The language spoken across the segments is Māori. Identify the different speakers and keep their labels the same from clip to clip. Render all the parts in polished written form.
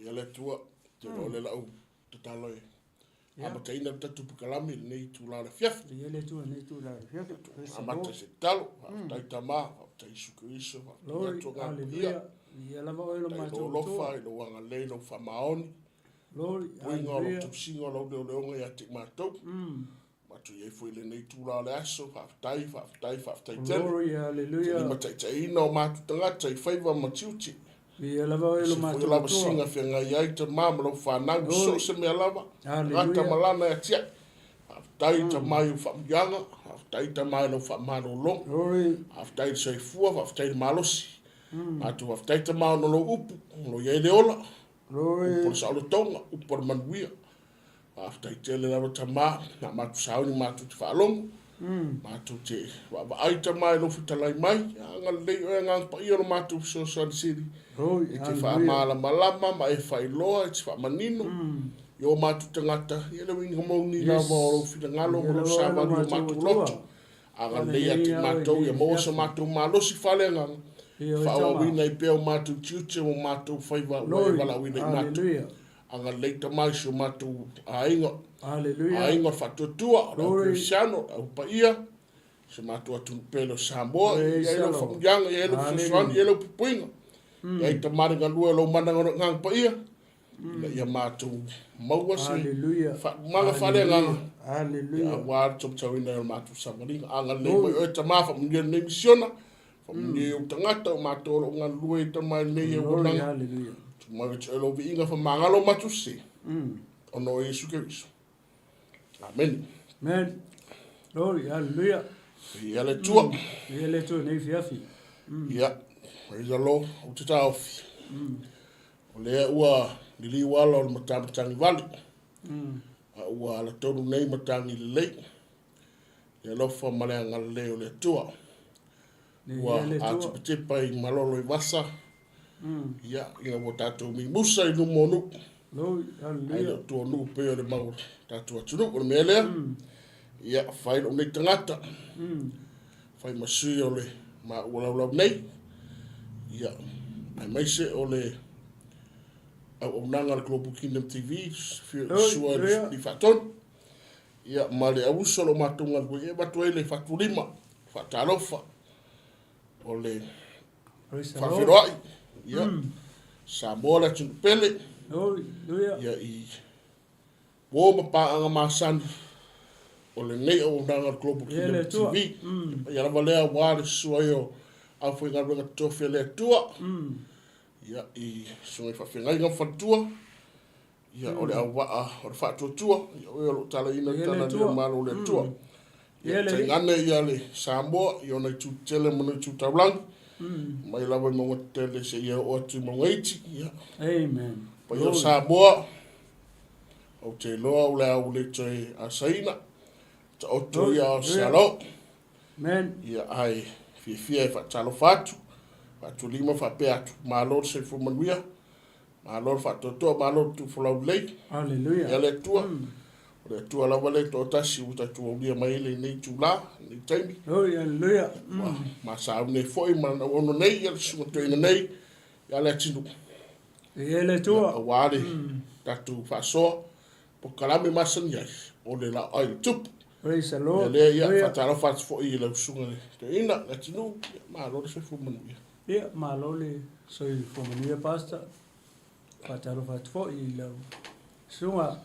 Speaker 1: ia le tua, te lo le lau, te taloi. Ama te ina tatu pukalami, nei tu la le fiafi.
Speaker 2: Ia le tua nei tu la le fiafi.
Speaker 1: Amata se talo, tai tama, tai sukuriso,
Speaker 2: Lori, haleluya. Ia lava oilo mātou
Speaker 1: lofa, ilo wanga leilo fa maoni.
Speaker 2: Lori,
Speaker 1: haleluya. Puinga tu singo lo leonga ia te mātou. Matu ye foi le nei tu la le aso, faftai tele.
Speaker 2: Lori, haleluya.
Speaker 1: Lima tai ina o mātu tangata, i faiva matiuti.
Speaker 2: Ia lava oilo mātou
Speaker 1: tua. Lava singa whianga iai te mamalo whanau, so se mea lava. Ngata malana ya tia. Faftai ta mai u whamyanga, faftai ta mai lo whamaro long.
Speaker 2: Lori.
Speaker 1: Faftai ta saifua, faftai ta malosi. Matu faftai ta mau no lo upu, lo iei le ola.
Speaker 2: Lori.
Speaker 1: Upo sa olo tonga, upo na manuia. Faftai te le laro ta maa, na matu sauni matu te whaalongo. Matu te ai ta mai lo fitalai mai, anga leo e ngang pa iyo no matu so siri. E te whaamala malama, ma e whailoa, e te whaamanino. Yo matu tangata, ia le winga maungi la wao fina ngalo, mo sa wani o matu loto. Anga lea te matou, ia mo sa matu malosi whale ngang. Whawa wina i peo matu tiute, mo matu whaiva, wala wina i matu. Anga leita mai so matu ainga. Ainga whatutua, rau Cristiano, au pa ia. Se matu atu pelo Samoa, ia ilo whamjanga, ia ilo whaswani, ia ilo pupuinga. Ia i ta maringa lua lo mananga ngang pa ia. Ia mātou maua si. Manga whare nganga. Ia wāra tom tawina ia mātou samaringa. Anga lei mai oe ta maa whamungia nei misiona. Whamungia o tangata o mātou o ngā lua i ta mai nei e wonanga. Tu mai te elo vi inga whamangalo mātou se. Ono e suke viso. Amen.
Speaker 2: Amen. Glory, hallelujah.
Speaker 1: Ia le tua.
Speaker 2: Ia le tua nei fiafi.
Speaker 1: Ia. Praise the Lord. O te taofi. O lea ua Nili wala o matamatang vali. Ua ala tonu nei matangi lei. Ia lofa malea ngala leo le tua. Ua atu pitepa i malolo i wasa. Ia inga wo tatou mi musa i numo nu. Aina tua nu peo le maur tatou atunu. O le mea lea. Ia whai o nei tangata. Whai masui o le ma ulau nei. Ia ai maise o le au nanga le Global Kingdom TV sua di faton ia male au solo matunga ko e batu ele fatulima fatalofa ole fafiroai ia samola tupele ia i wo mapa anga masan ole nei au nanga Global Kingdom TV ia la valea wale sua yo au foi ngā tofe le tua ia i sungai whawhengai ngā whatua. Ia o le awaa, o le whatuatua. Ia o lo tala ina tala nia maro le tua. Ia te ngane ia le Samoa, i ona i tūtele mana i tūtaulangi. Mai lawa i maunga tele se ia o atu maunga iti.
Speaker 2: Amen.
Speaker 1: Pa i o Samoa, o te loa o le au le te asaina. Ta oto ia o Salo. Ia ai fia e whatalo whatu. Fatu lima whapea atu. Mālor se fumanuia. Mālor whatotoa, mālor tu whalau lei.
Speaker 2: Hallelujah.
Speaker 1: Ia le tua. O le tua lawa le tō tasi uta tua ulia mai le nei tūlā, nei taimi.
Speaker 2: Hallelujah.
Speaker 1: Ma sa au nei foi, ma na ono nei, ia le sunga toina nei. Ia le atinu.
Speaker 2: Ia le tua.
Speaker 1: A wāre, tatu whasoa. Po kalame masan iai. O le LAOAI le tupu.
Speaker 2: Praise the Lord.
Speaker 1: Ia le ia whatara whatu fo i le sunga le. Te ina, atinu, mālor se fumanuia.
Speaker 2: Ia, malole soi fomanuia pasta. Whataro whatu fo i lau. Sunga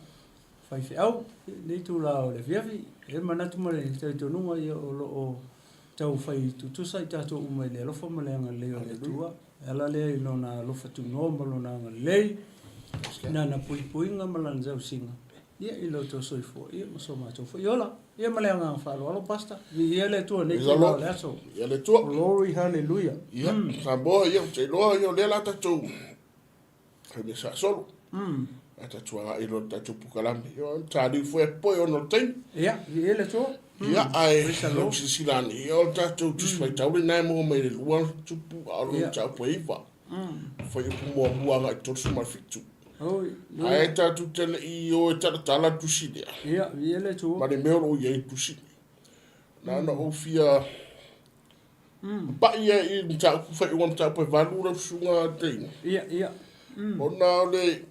Speaker 2: whaifi au, nei tū lao le fiafi. E manatu mare, tau tonunga ia o lo o tau whai tutusa i tato umai le lofa maleanga leo le tua. Ala lea i lona lofa tu ngoma lona anga lei. Nana pui puinga malana zau singa. Ia i lau tau soi fo, ia maso mātou fo. Iola, ia maleanga whalo alo pasta. Ia le tua nei tū lao le aso.
Speaker 1: Ia le tua.
Speaker 2: Glory, hallelujah.
Speaker 1: Ia, Samoa, ia, te loa, ia le la tatou. Kai me sa solo. Ata tua i lo tatou pukalame. Ia, tāri fo e poe ono tein.
Speaker 2: Ia, ia le tua.
Speaker 1: Ia, ai, lau sisilani. Ia, o tatou tuswai tauri nai mo mai le lua tupu alo tau poe iwa. Fai upu mua huanga i torsu marfitu. Ai tatou tele i o e tala tusi dea.
Speaker 2: Ia, ia le tua.
Speaker 1: Mare meo o iei tusi. Nana o fia... Pa ia i mtau kufai uam tau poe valura sunga teina.
Speaker 2: Ia, ia.
Speaker 1: Ona o le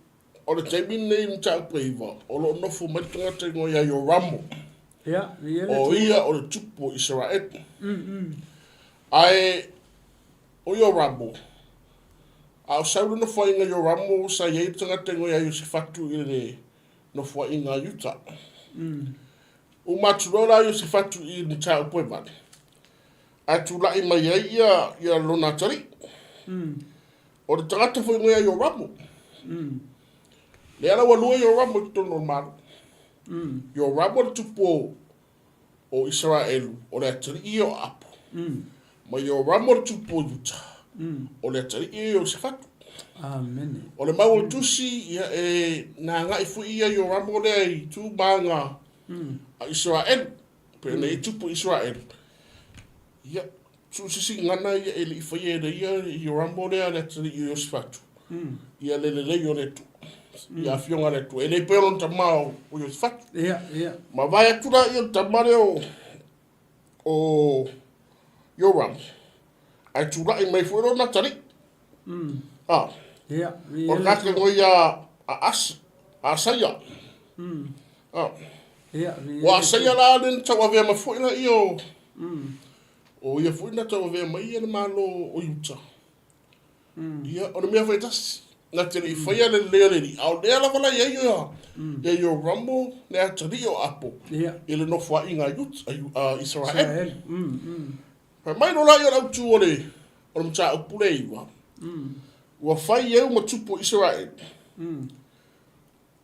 Speaker 1: o le taimi nei ni tau preiva, o lo nofo mai tangata ingo ia yo ramo. O ia o le tupu o Israel. Ai, o yo ramo. A o sauru no fo inga yo ramo, sa iei tangata ingo ia yo se fatu i le no fo inga yuta. O maturora yo se fatu i ni tau preiva. A tu lai mai ia lona tari. O le tangata fo ingo ia yo ramo. Le ala walua yo ramo ki tono maru. Yo ramo le tupu o Israel o le atari i o apo. Ma yo ramo le tupu o Yuta. O le atari i o se fatu.
Speaker 2: Amen.
Speaker 1: O le mau tusi ia na ngai fu ia yo ramo le ai tu banga a Israel. Pe nei tupu Israel. Ia tu sisi ngana ia ele ifaye de ia yo ramo le atari i o se fatu. Ia le yo le tu. Ia fionga le tu. E nei peron tamao o yo se fatu. Ma vai atura ia tamare o yo ramo. Ai tura i mai fuero na tari. O kake ngoi a asaya. Wa asaya la alen tawa vea ma fuina i o ia fuina tawa vea ma ia na malo o yuta. Ia, o na mea faitasi. Na tere i whaia le leo le ni. Au lea la wala ia yo rambo le atari o apo. I le nofua i ngā yuta Israel. Pai mai no la ia lau tu o le mta upule iwa. Ua whai eu ma tupu Israel.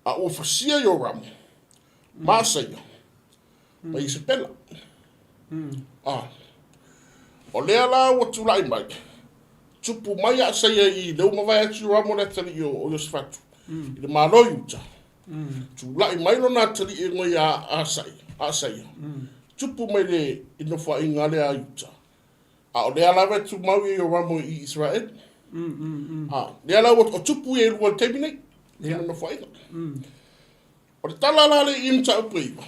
Speaker 1: A ua whasia yo rambo. Māsaia. Ma i se pela. O lea la ua tulai mai. Tupu mai a saia i leu mawai atu ramo na tali i o Yosefatu. I le malo yuta. Tulai mai no na tali i ngoi a saia. Tupu mai le inofua i ngale a yuta. A o lea lawe tu mau i o ramo i Israel. Lea lawe o tupu i e lua teimi nei. Ina nofua inga. O le tala lale i mta upu iwa.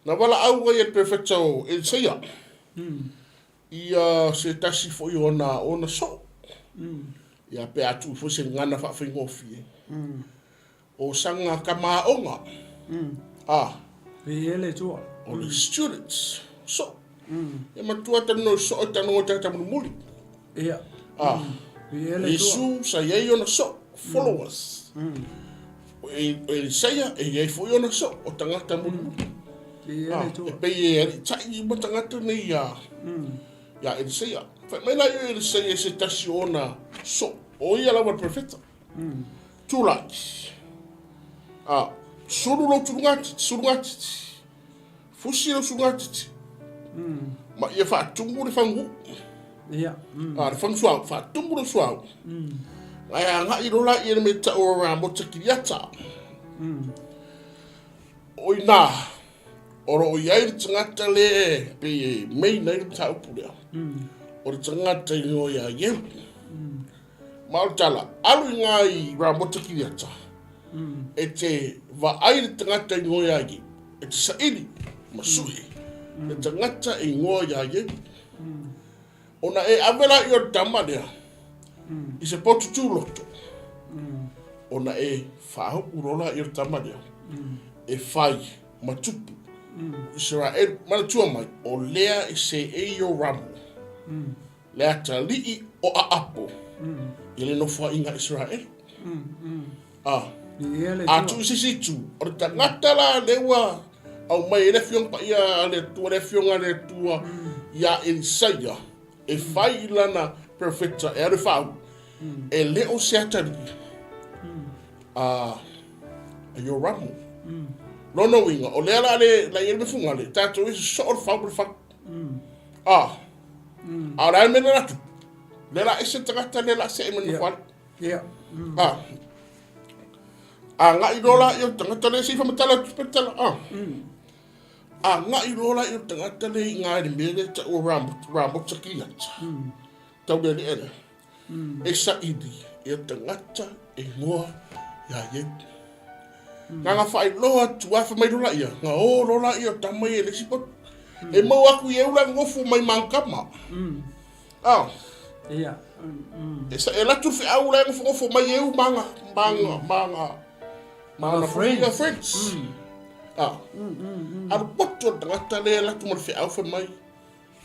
Speaker 1: Na wala au wai e perfecta o e saia. Ia se tasi fo i ona so. Ia pe atu fo se ngana fa ngofi. O sanga kamaonga. O the students. So. Ia matua tano so o tano o tatamu muli. Isu sa iei ona so. Followers. E saia e iei fo i ona so o tangata muli. E pei e tai i mo tangata nei ia e saia. Fai mai la e saia se tasi ona so. O ia lawa profeta. Tulaki. Suru lo surungati. Fusi lo surungati. Ma ia fa tungu le fangu. Le fangu suau. Fa tungu le suau. Ai anga i rola i me ta o rambo takiriata. Oina. Oro o iai tangata le pe mei nei ta upulea. Oro tangata i o ia ieu. Mautala, alu ngai rambo takiriata. E te va ai tangata i o ia ieu. E te saini, masui. E tangata i o ia ieu. Ona e avela i o tamadea. I se potu tūloto. Ona e whahu urola i o tamadea. E whai matupu. Israel manatua mai o lea i se e o ramo. Lea ta lii o a apo. I le nofua inga Israel. A tu sisi tu. O ta ngata la lewa. Au mai le fiong pa ia le tua le fionga le tua. Ia Isaia. E whai lana perfecta e ale whau. E leo se atari. A yo ramo. Lono winga, o lea la ele funga le, tato isi so o whau whak. A rai mena ratu. Le la ese tagata le la se emena whal. A nga i rola i o tangata le si whamatala tupetala. A nga i rola i o tangata le i ngā mele ta o rambo takiata. Tau le le ere. E sa idi, i o tangata e ngoa ia yetu. Nga whai loa tuafa mai rola ia. Nga o rola ia tamai e lesi pot. E mau aku i eula ngofu mai mankama.
Speaker 2: Ia.
Speaker 1: Esa e latu fi au la ngofo mai eu manga friends. Al poto tangata le latu mo fi au fa mai.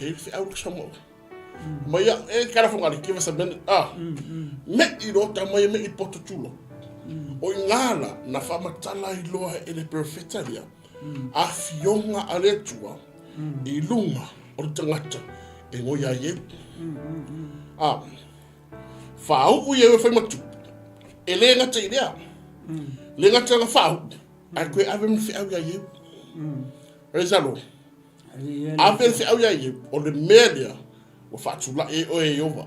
Speaker 1: E fi au samo. Mai e kara fonga ki va saben me I rota mai me I poto tulo. O ngala na fama tala I loa e le perfectaria. A fionga ale tua. I lunga o tangata e ngoi a ye. Fau u ye fa matu. E le ngata idea. Le ngata nga fau. A koe ave me fi au ya ye. Rezalo. Ave fi au ya ye o le media o fatu la e o e ova.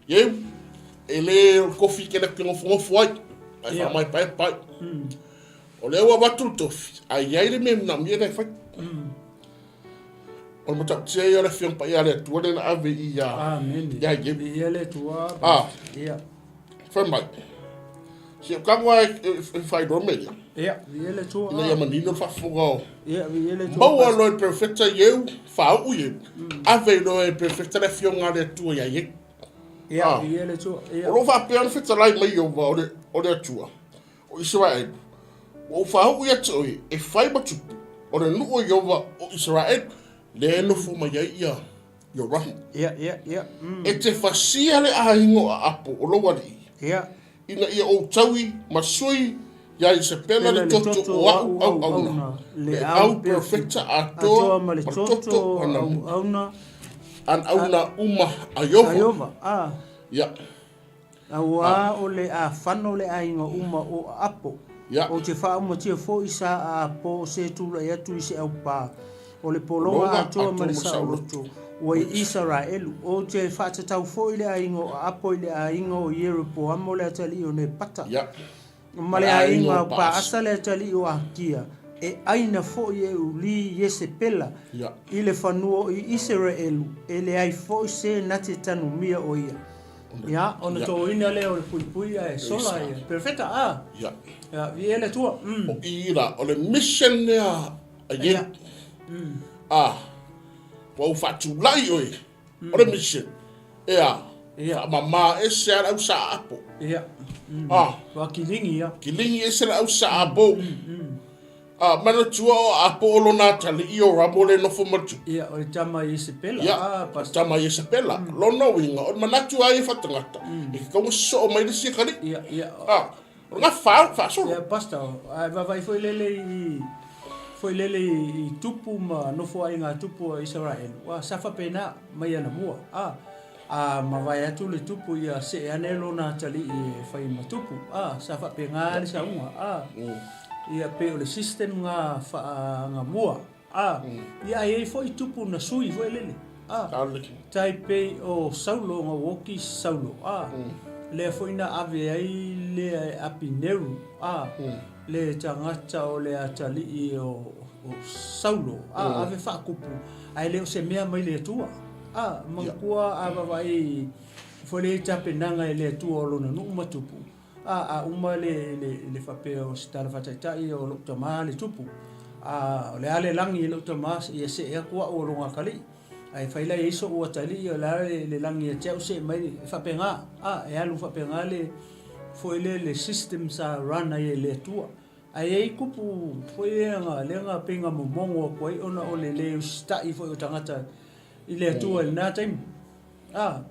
Speaker 1: Ye ele kofi ke na kingo fongo ai. Ai fa mai pai. O le wa batu tofi. Ai ai le mem na mi le fa. O mo tap tia ia le fiong pa ia le tua le na ave ia.
Speaker 2: Amen.
Speaker 1: Ya ye.
Speaker 2: Ia le tua. Ia.
Speaker 1: Fa mai. Si ka ngwa e fai do me.
Speaker 2: Ia, ia le tua.
Speaker 1: Le manino fa fogo.
Speaker 2: Ia, ia le tua.
Speaker 1: Mau lo perfecta eu fa u ye. Ave lo e perfecta le fiong ale tua ya ye.
Speaker 2: Ia, ia le tua. Ia.
Speaker 1: O lo fa pe an fita lai mai yo va o le tua. O Israel. O fa u ye toi e fai ba tupu. O le nu o yo va o Israel. Le no fu mai ia. Yo rahi.
Speaker 2: Ia.
Speaker 1: E te fasia le ahingo a apo o lo wali.
Speaker 2: Ia.
Speaker 1: Ina ia o taui masui ya I se pela le toto o au. Le au perfecta a toa
Speaker 2: ma le toto auna.
Speaker 1: An auna uma ayova.
Speaker 2: Ayova,
Speaker 1: Ya.
Speaker 2: Aua o le a whano le ainga uma o apo.
Speaker 1: Ya.
Speaker 2: O te wha uma tia fo I sa a apo se tula I atu I se au pā. O le polonga atoa ma le sa o loto. O I Israelu. O te whātatau fo I le ainga o apo I le ainga o Yerupo. Amo le atali o ne pata.
Speaker 1: Ya.
Speaker 2: Ma le ainga o pā asa le atali o akia. E aina fo I e uli yese pela.
Speaker 1: Ya.
Speaker 2: I le whanua I Israelu. E le ai fo I se nate tanu mia o ia. Ya, ona to ina le o le pui e sola ia. Perfecta,
Speaker 1: Ya.
Speaker 2: Ya, vi ele tua.
Speaker 1: O ira, o le mission nea a ye. Wa fatu lai oi. O le mission. Ea.
Speaker 2: Ia.
Speaker 1: Mama e se au sa apo.
Speaker 2: Ia. Wa kilingi ia.
Speaker 1: Kilingi e se au sa apo. Mana tua o apo o lona tali I o ramo le nofo matu.
Speaker 2: Ia, o tama I se pela.
Speaker 1: Ia, tama I se pela. Lona winga, o manatu ai whatangata. E kaunga so o mai le sikari.
Speaker 2: Ia.
Speaker 1: O ngā wha solo.
Speaker 2: Ia, pasta, vai foi lele I tupu ma nofo ai ngā tupu o Israel. Wa safa pena mai ana mua. Ma vai atu le tupu ia se ane lona tali I fai ma tupu. Safa pe ngā le saunga. Ia pe o le system ngā mua. Ia e foi tupu na sui foi lele. Tai pe o saulo ngā woki saulo. Le foi na ave ai le apineru. Le tangata o le atali I o saulo. Ave whakupu. Ai leo se mea mai le tua. Mangkua ava vai foi le tapenanga le tua o lona nuu matupu. Uma le whape o stara whataitai o lukta maa le tupu. Le ale langi I lukta maa I se ea kua o longa kali. Ai whaila I iso ua tali o le langi e teo se mai whape ngā. E alu whape ngā le foi le system sa rana I le tua. Ai ei kupu foi le ngā penga momongo a koe ona o le stai foi o tangata I le tua I nā taimu.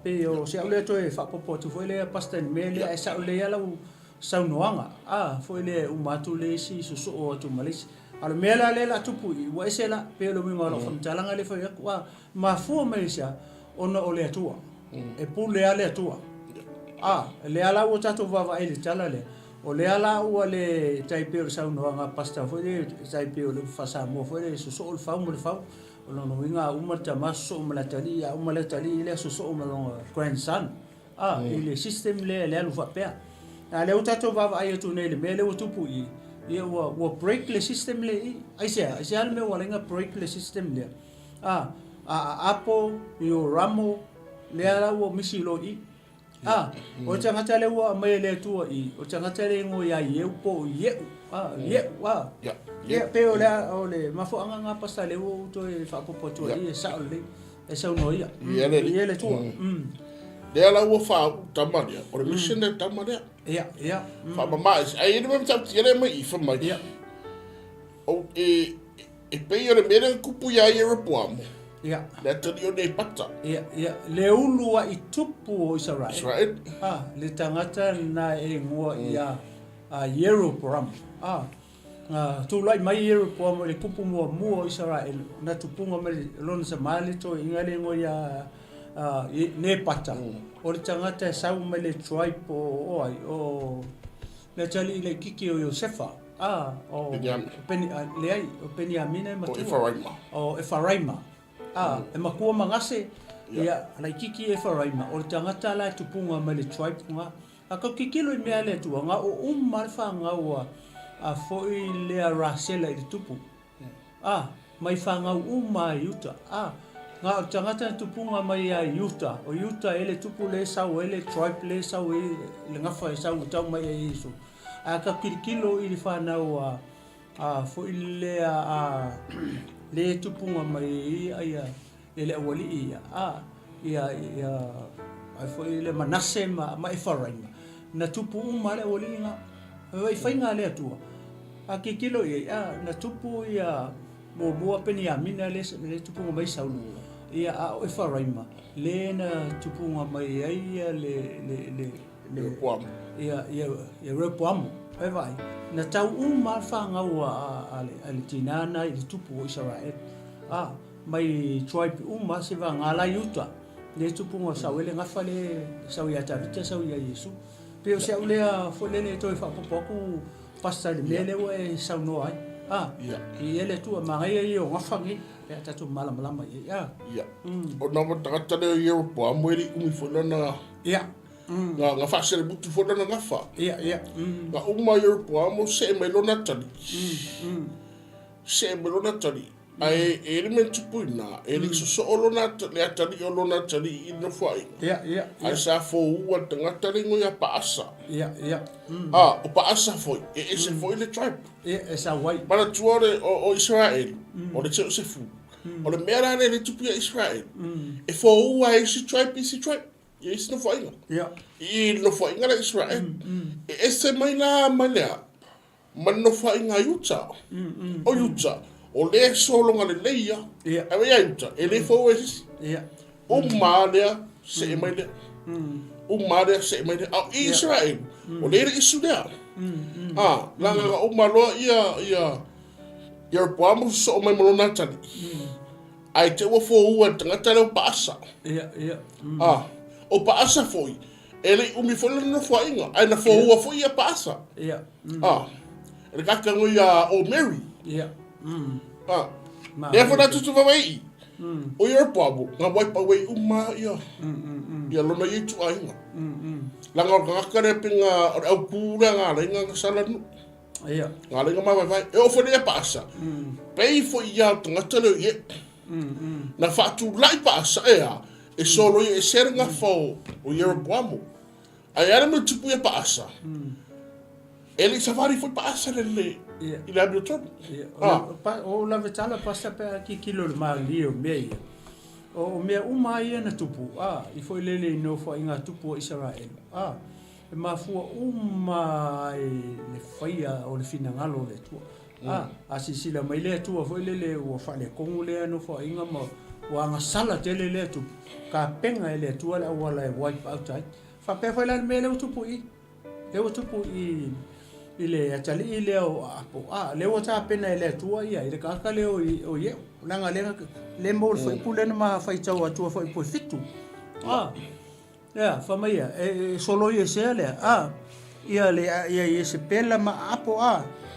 Speaker 2: Pe o se au le toe whapopo tu foi le pasta ni me le e sa le alau saunoanga. Foi le umatu le si susu o atu malisi. Alo mela le la tupu I wa ese la pe lo minga lo whamtalanga le foi akua mafua maisia ona o le atua. E pu le ale atua. Le ala o tatu vava ele tala le. O le ala ua le taipe o saunoanga pasta foi le taipe o le fasa mo foi le susu o le fau mo le fau. O lono winga umata maso umalatali ya umalatali ile susu umalonga grandson. I le system le alu whapea. Le utato vava ai atu nei le mele o tupu I. Ia ua break le system le I. Aisea alme walenga break le system le. Apo I o ramo le ala ua misi lo I. O tangata le ua mai le tua I. O tangata le ngo ia ieu po ieu. Ia pe o le mafuanga ngā pasta le ua uto e whapopo tua I e sao le. e sau noia.
Speaker 1: Ia
Speaker 2: le tua.
Speaker 1: Lea la ua wha tamaria, o le mission e tamaria.
Speaker 2: Ia.
Speaker 1: Wha mamais, ai ene mem tau tia mai I whamai.
Speaker 2: Ia.
Speaker 1: O e pei ore mene kupu ia I Repuamu.
Speaker 2: Ia.
Speaker 1: Le atari o nei pata.
Speaker 2: Ia. Le ulu a I tupu o Israel.
Speaker 1: Israel.
Speaker 2: Le tangata na e ngua ia a Yeroboam. Tūlai mai Yeroboam le kupu mua o Israel. Na tupunga mai lona sa male to ingale ngoi ia ne pata. O le tangata sau mai le tribe o ai o le tali le kiki o Josefa. O Beniamina
Speaker 1: o Efaraima.
Speaker 2: O Efaraima. E makua mangase ia la kiki Efaraima. O le tangata la tupunga mai le tribe nga. Ka kikilo I mea le tua nga o malfa nga ua a foi le rasela I tupu. Mai fa nga mai Utah. Nga o tangata tupunga mai a Utah. O Utah ele tupu le sau ele tribe le sau le ngafa e sau tau mai e Yesu. Ka kikilo I le whanau a foi le le tupunga mai ia ele awali ia ai foi le manase ma Efaraima. Na tupu ma le awali nga vai fainga le atua. A kikilo ia na tupu ia mo Beniamina le tupu mai saulu. Ia a Efaraima le na tupu mai ia le
Speaker 1: Repuamu.
Speaker 2: Ia Repuamu. Vai. Na tau ma fanga a le tinana I tupu o Israel. Mai tribe ma se va ngala Utah. Le tupu nga sau ele ngafa le sau ia tarita sau ia Yesu. Pero se ulea folele to fa popoku pasta le we sau no ai. I ele tu mangai I o ngafangi pe tatu malama ia.
Speaker 1: O na mo tata le Yeroboam eri umi folana.
Speaker 2: Ia.
Speaker 1: Nga fa se butu folana ngafa.
Speaker 2: Ia.
Speaker 1: Nga uma Yeroboam se melona tali. Se melona tali. Ai men tupuina ele so olona le atali olona tali ina fai.
Speaker 2: Ia.
Speaker 1: Ai sa fo ua tangata ringo ia paasa.
Speaker 2: Ia.
Speaker 1: O paasa foi. E se foi le tribe.
Speaker 2: E sa wai.
Speaker 1: Para tuore o Israel. O le teo se fu. O le mera le tupia Israel. E fo ua e si tribe si tribe. E isi no fai.
Speaker 2: Ia.
Speaker 1: I no fai ngala Israel. E se mai la malea. Man no fai nga Utah. O Utah. O le solo nga le leia.
Speaker 2: Ia.
Speaker 1: Awe ia Utah. E le fo e si.
Speaker 2: Ia.
Speaker 1: O malea se e mai le. O malea se e mai le. Au Israel. O le isu lea. Langa o maloa ia Repuamu so mai malona tali. Ai te ua fo ua tangata leo paasa.
Speaker 2: Ia.
Speaker 1: O paasa foi. Ele umi foi no foinga. Ai na fo ua foi ia paasa.
Speaker 2: Ia.
Speaker 1: Ele kaka ngoi o Mary.
Speaker 2: Ia.
Speaker 1: Ia fo na tutu vawai. O Repuamu nga wai pa wai uma ia. Ia lona i tu ainga. Langa o kaka re pinga au kura nga renga salanu.
Speaker 2: Ia.
Speaker 1: Nga renga vai. E o fo ia paasa. Pei fo ia tangata leo ie. Na fatu lai paasa ea. E solo e ser nga fo o Yeroboam. Ai era mo tupu ia paasa. Ele safari foi paasa le. Il a biotop.
Speaker 2: O la vetala pasta pe ki kilo le mali o mei. O mea uma ia na tupu. I foi lele no fo inga tupu o Israel. E mafua uma le faia o le finangalo le tua. Asisila mai le tua foi lele o fale kongu le no fo inga mo wa nga sala tele le tu ka penga ele tu ala wala wipe out ai fa pe foi la mele tupu I le tupu I ile atali ile o apo le wata pena ele tu ia ile ka le o ye langa le mo foi pule ma fa tau atu foi po fitu fa mai solo ye se le ia le ia se pela ma apo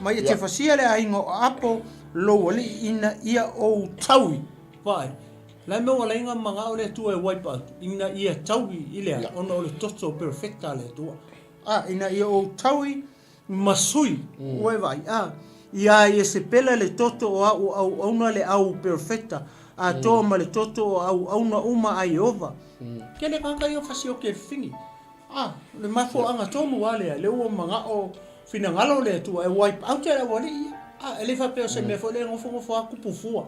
Speaker 2: mai te fasia le aingo apo lo wali ina ia o taui vai la me wala inga manga ole tu e wipe out ina ia taui ile ona ole toto perfecta le tu ina ia o taui masui we vai ia se pela le toto o ona le au perfecta to ma le toto au ona uma ai over kele kanga yo fasio ke fingi le mafo anga tomu wale le o manga o finangalo le tu e wipe out le wali ele fa pe se me fo le ngofo kupu fua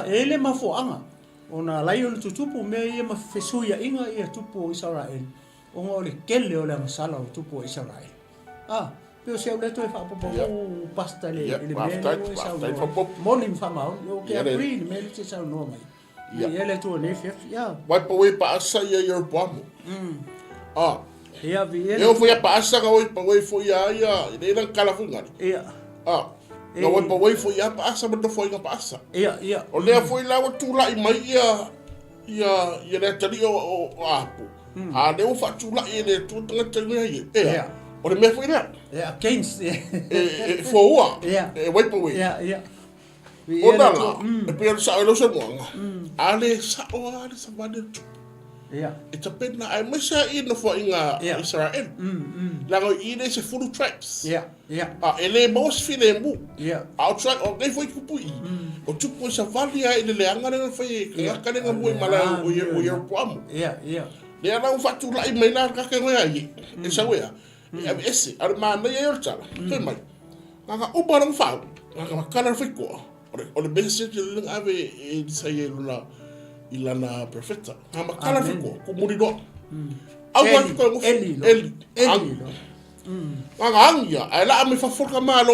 Speaker 2: ele mafo anga ona lai o le tutupu me ia ma fesuia inga ia tupu o Israel. O ngā o le kele o le masala o tupu o Israel. Peo se au leto e whaapopo o pasta le mele o e sau noa. Moni mwhamau, o ke apri ni mele te sau noa mai. Ia le tua ne fefi, ia.
Speaker 1: Waipa wei pa asa ia ia rupamu.
Speaker 2: Ia vi ele.
Speaker 1: Eo foi a pa asa ka wei pa wei foi ia ia nang kalafungari.
Speaker 2: Ia.
Speaker 1: Nga waipa wei foi ia pa asa ma do foi ka pa asa.
Speaker 2: Ia.
Speaker 1: O lea foi lawa tula i mai ia le tari o apu. Ne o fa tula i le tu tanga tanga ia. O le mea foi lea.
Speaker 2: Ia, against.
Speaker 1: Foua. Waipa wei.
Speaker 2: Ia.
Speaker 1: O nala, e pia sa ilo se moanga. Ale sa vade tu.
Speaker 2: Ia.
Speaker 1: E ta pena ai masa ina fo inga Israel. Lango ine se fulu tribes.
Speaker 2: Ia.
Speaker 1: Ele mos fine mu.
Speaker 2: Ia.
Speaker 1: Outside o ngai foi kupui. O tupu sa vali ai le anga nga foi ka nga mo mala o ye poamu.
Speaker 2: Ia.
Speaker 1: Le ana un fatu lai mai na ka ke ngai. E sa wea. E ese ar mana ye yorta. Foi mai. Nga o barang fa. Nga kana foi ko. O le message le ave e sai luna ilana perfecta. Nga kala foi ko muri do. Au wa ko eli. Nga anga ai la me fa forka malo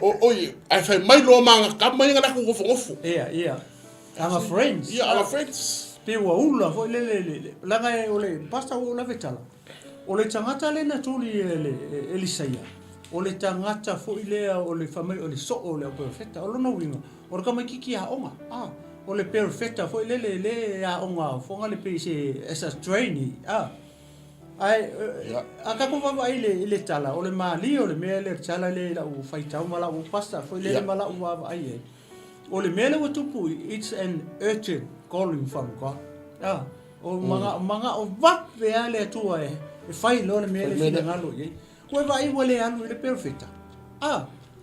Speaker 1: o ai fai mai lo manga ka mai nga ko ngofo.
Speaker 2: Ia. Anga friends.
Speaker 1: Ia, anga friends.
Speaker 2: Pe wa ula foi le langa o le pasta o la vetala. O le tangata le na tuli Elisaia. O le tangata foi lea o le famai o le so o le perfecta. O lona winga. O le kama kiki a onga. O le perfecta foi le a onga. Fonga le pe se esa trainee. Ai aka ko va ile tala o le mali o le mele tala le la u faitau mala u pasta foi le mala u va ai. O le mele o tupu it's an urgent calling from God. O manga o va ve ale tua e fai lo le mele fina ngalo ye. Ko vai o le alu ile perfecta.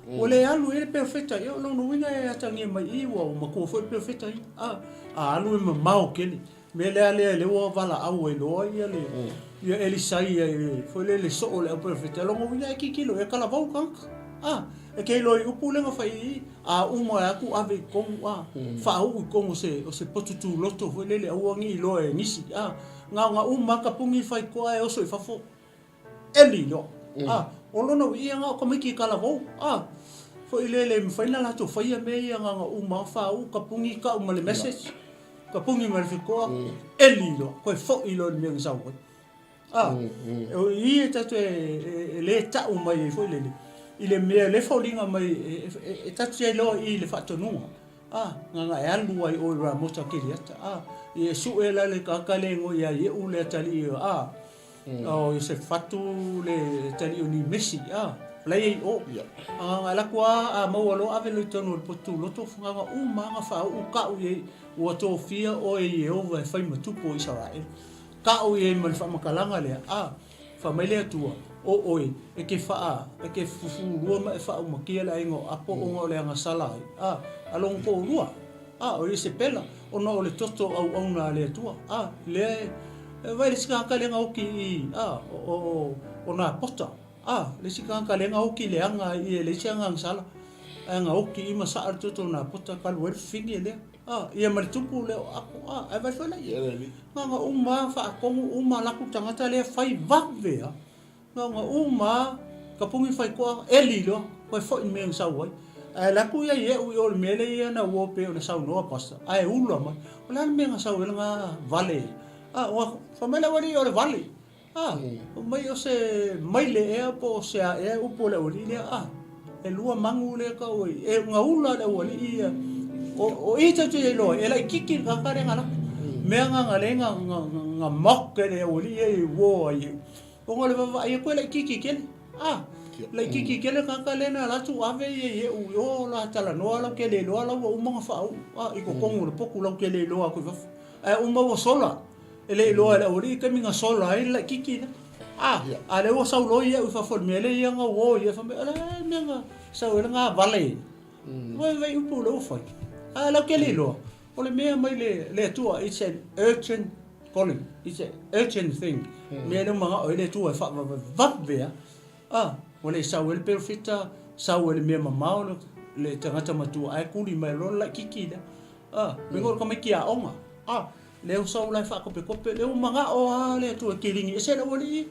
Speaker 2: O le alu ile perfecta yo no winga e atangi mai I o mako foi perfecta alu e mau kele. Mele ale le o vala au e lo ia le. Ia Elisaia foi le so o le perfecta lo winga e kikilo e kala vau kanka. E ke loi upu lenga fai uma aku ave kong fa u kong o se potutu loto foi lele au ngi lo e nisi nga uma ka pungi fai ko e o so fa fo eli lo o lono ia nga ko miki kala vo foi lele me fai na la to fai me ia nga uma fa u ka pungi ka uma le message ka pungi me fi ko eli lo ko fo I lo me nga ko o ia ta le ta uma i foi lele ile mea le faulinga mai e tatu e loa I le whatonua. Nga e alu ai o ra mota kiri ata. I e su e la le kakalengo ia i e ule atali ia. O i se whatu le tali o ni mesi. Lai o. Nga lakua maua lo ave lo tonu le potu loto. Nga uma nga whao u ka u i ua tō fia o e i ova e whai matupo Israel. Ka u i e mali whamakalanga lea. Whamailea tua. O oi e ke faa e ke fufu rua ma e faa makia la ingo apo o le anga salai along ko rua o se pela o no le toto au na le tua le vai le sika ka le nga oki o na pota le sika ka le nga oki le anga I le sanga sala anga oki I masa toto na pota ka le fingi le ia mal tupu le apo ai vai fala nga uma fa ko uma la ku tangata le fai vave nga uma ka pungi fai ko eli lo ko fo in men sa wai la ku ia ye u o mele ia na wo pe na sa no pasta ai ulo ma la men sa wel nga vale o famela wali o vale o mai o se mai le e po se e u po le oli le e lua mangu le ka o e nga ula le oli ia o ita tu e lo e la kiki ka ka nga la me nga le nga mok le oli e wo ai o ngale va ai ko la kiki kel la kiki kel ka ka le na la tu ave ye o la tala no la ke le lo la o mo fa I ko kongu le poku la ke le lo ko va o mo sola ele lo la ori ka minga sola ai la kiki na ale o sa lo ye o fa for me le ye nga wo ye fa me ala nga sa o nga vale vai u pu lo fa la ke le lo o le me mai le tu it's an urgent calling it's an urgent thing me no manga o le tu e fa va vea o le sa wel perfecta sa wel me mama le tangata matu ai kuli mai lo la kiki da Mingo ka mai kia onga. Leo sau lai fa kope leo manga o le tu kilingi e sela wali.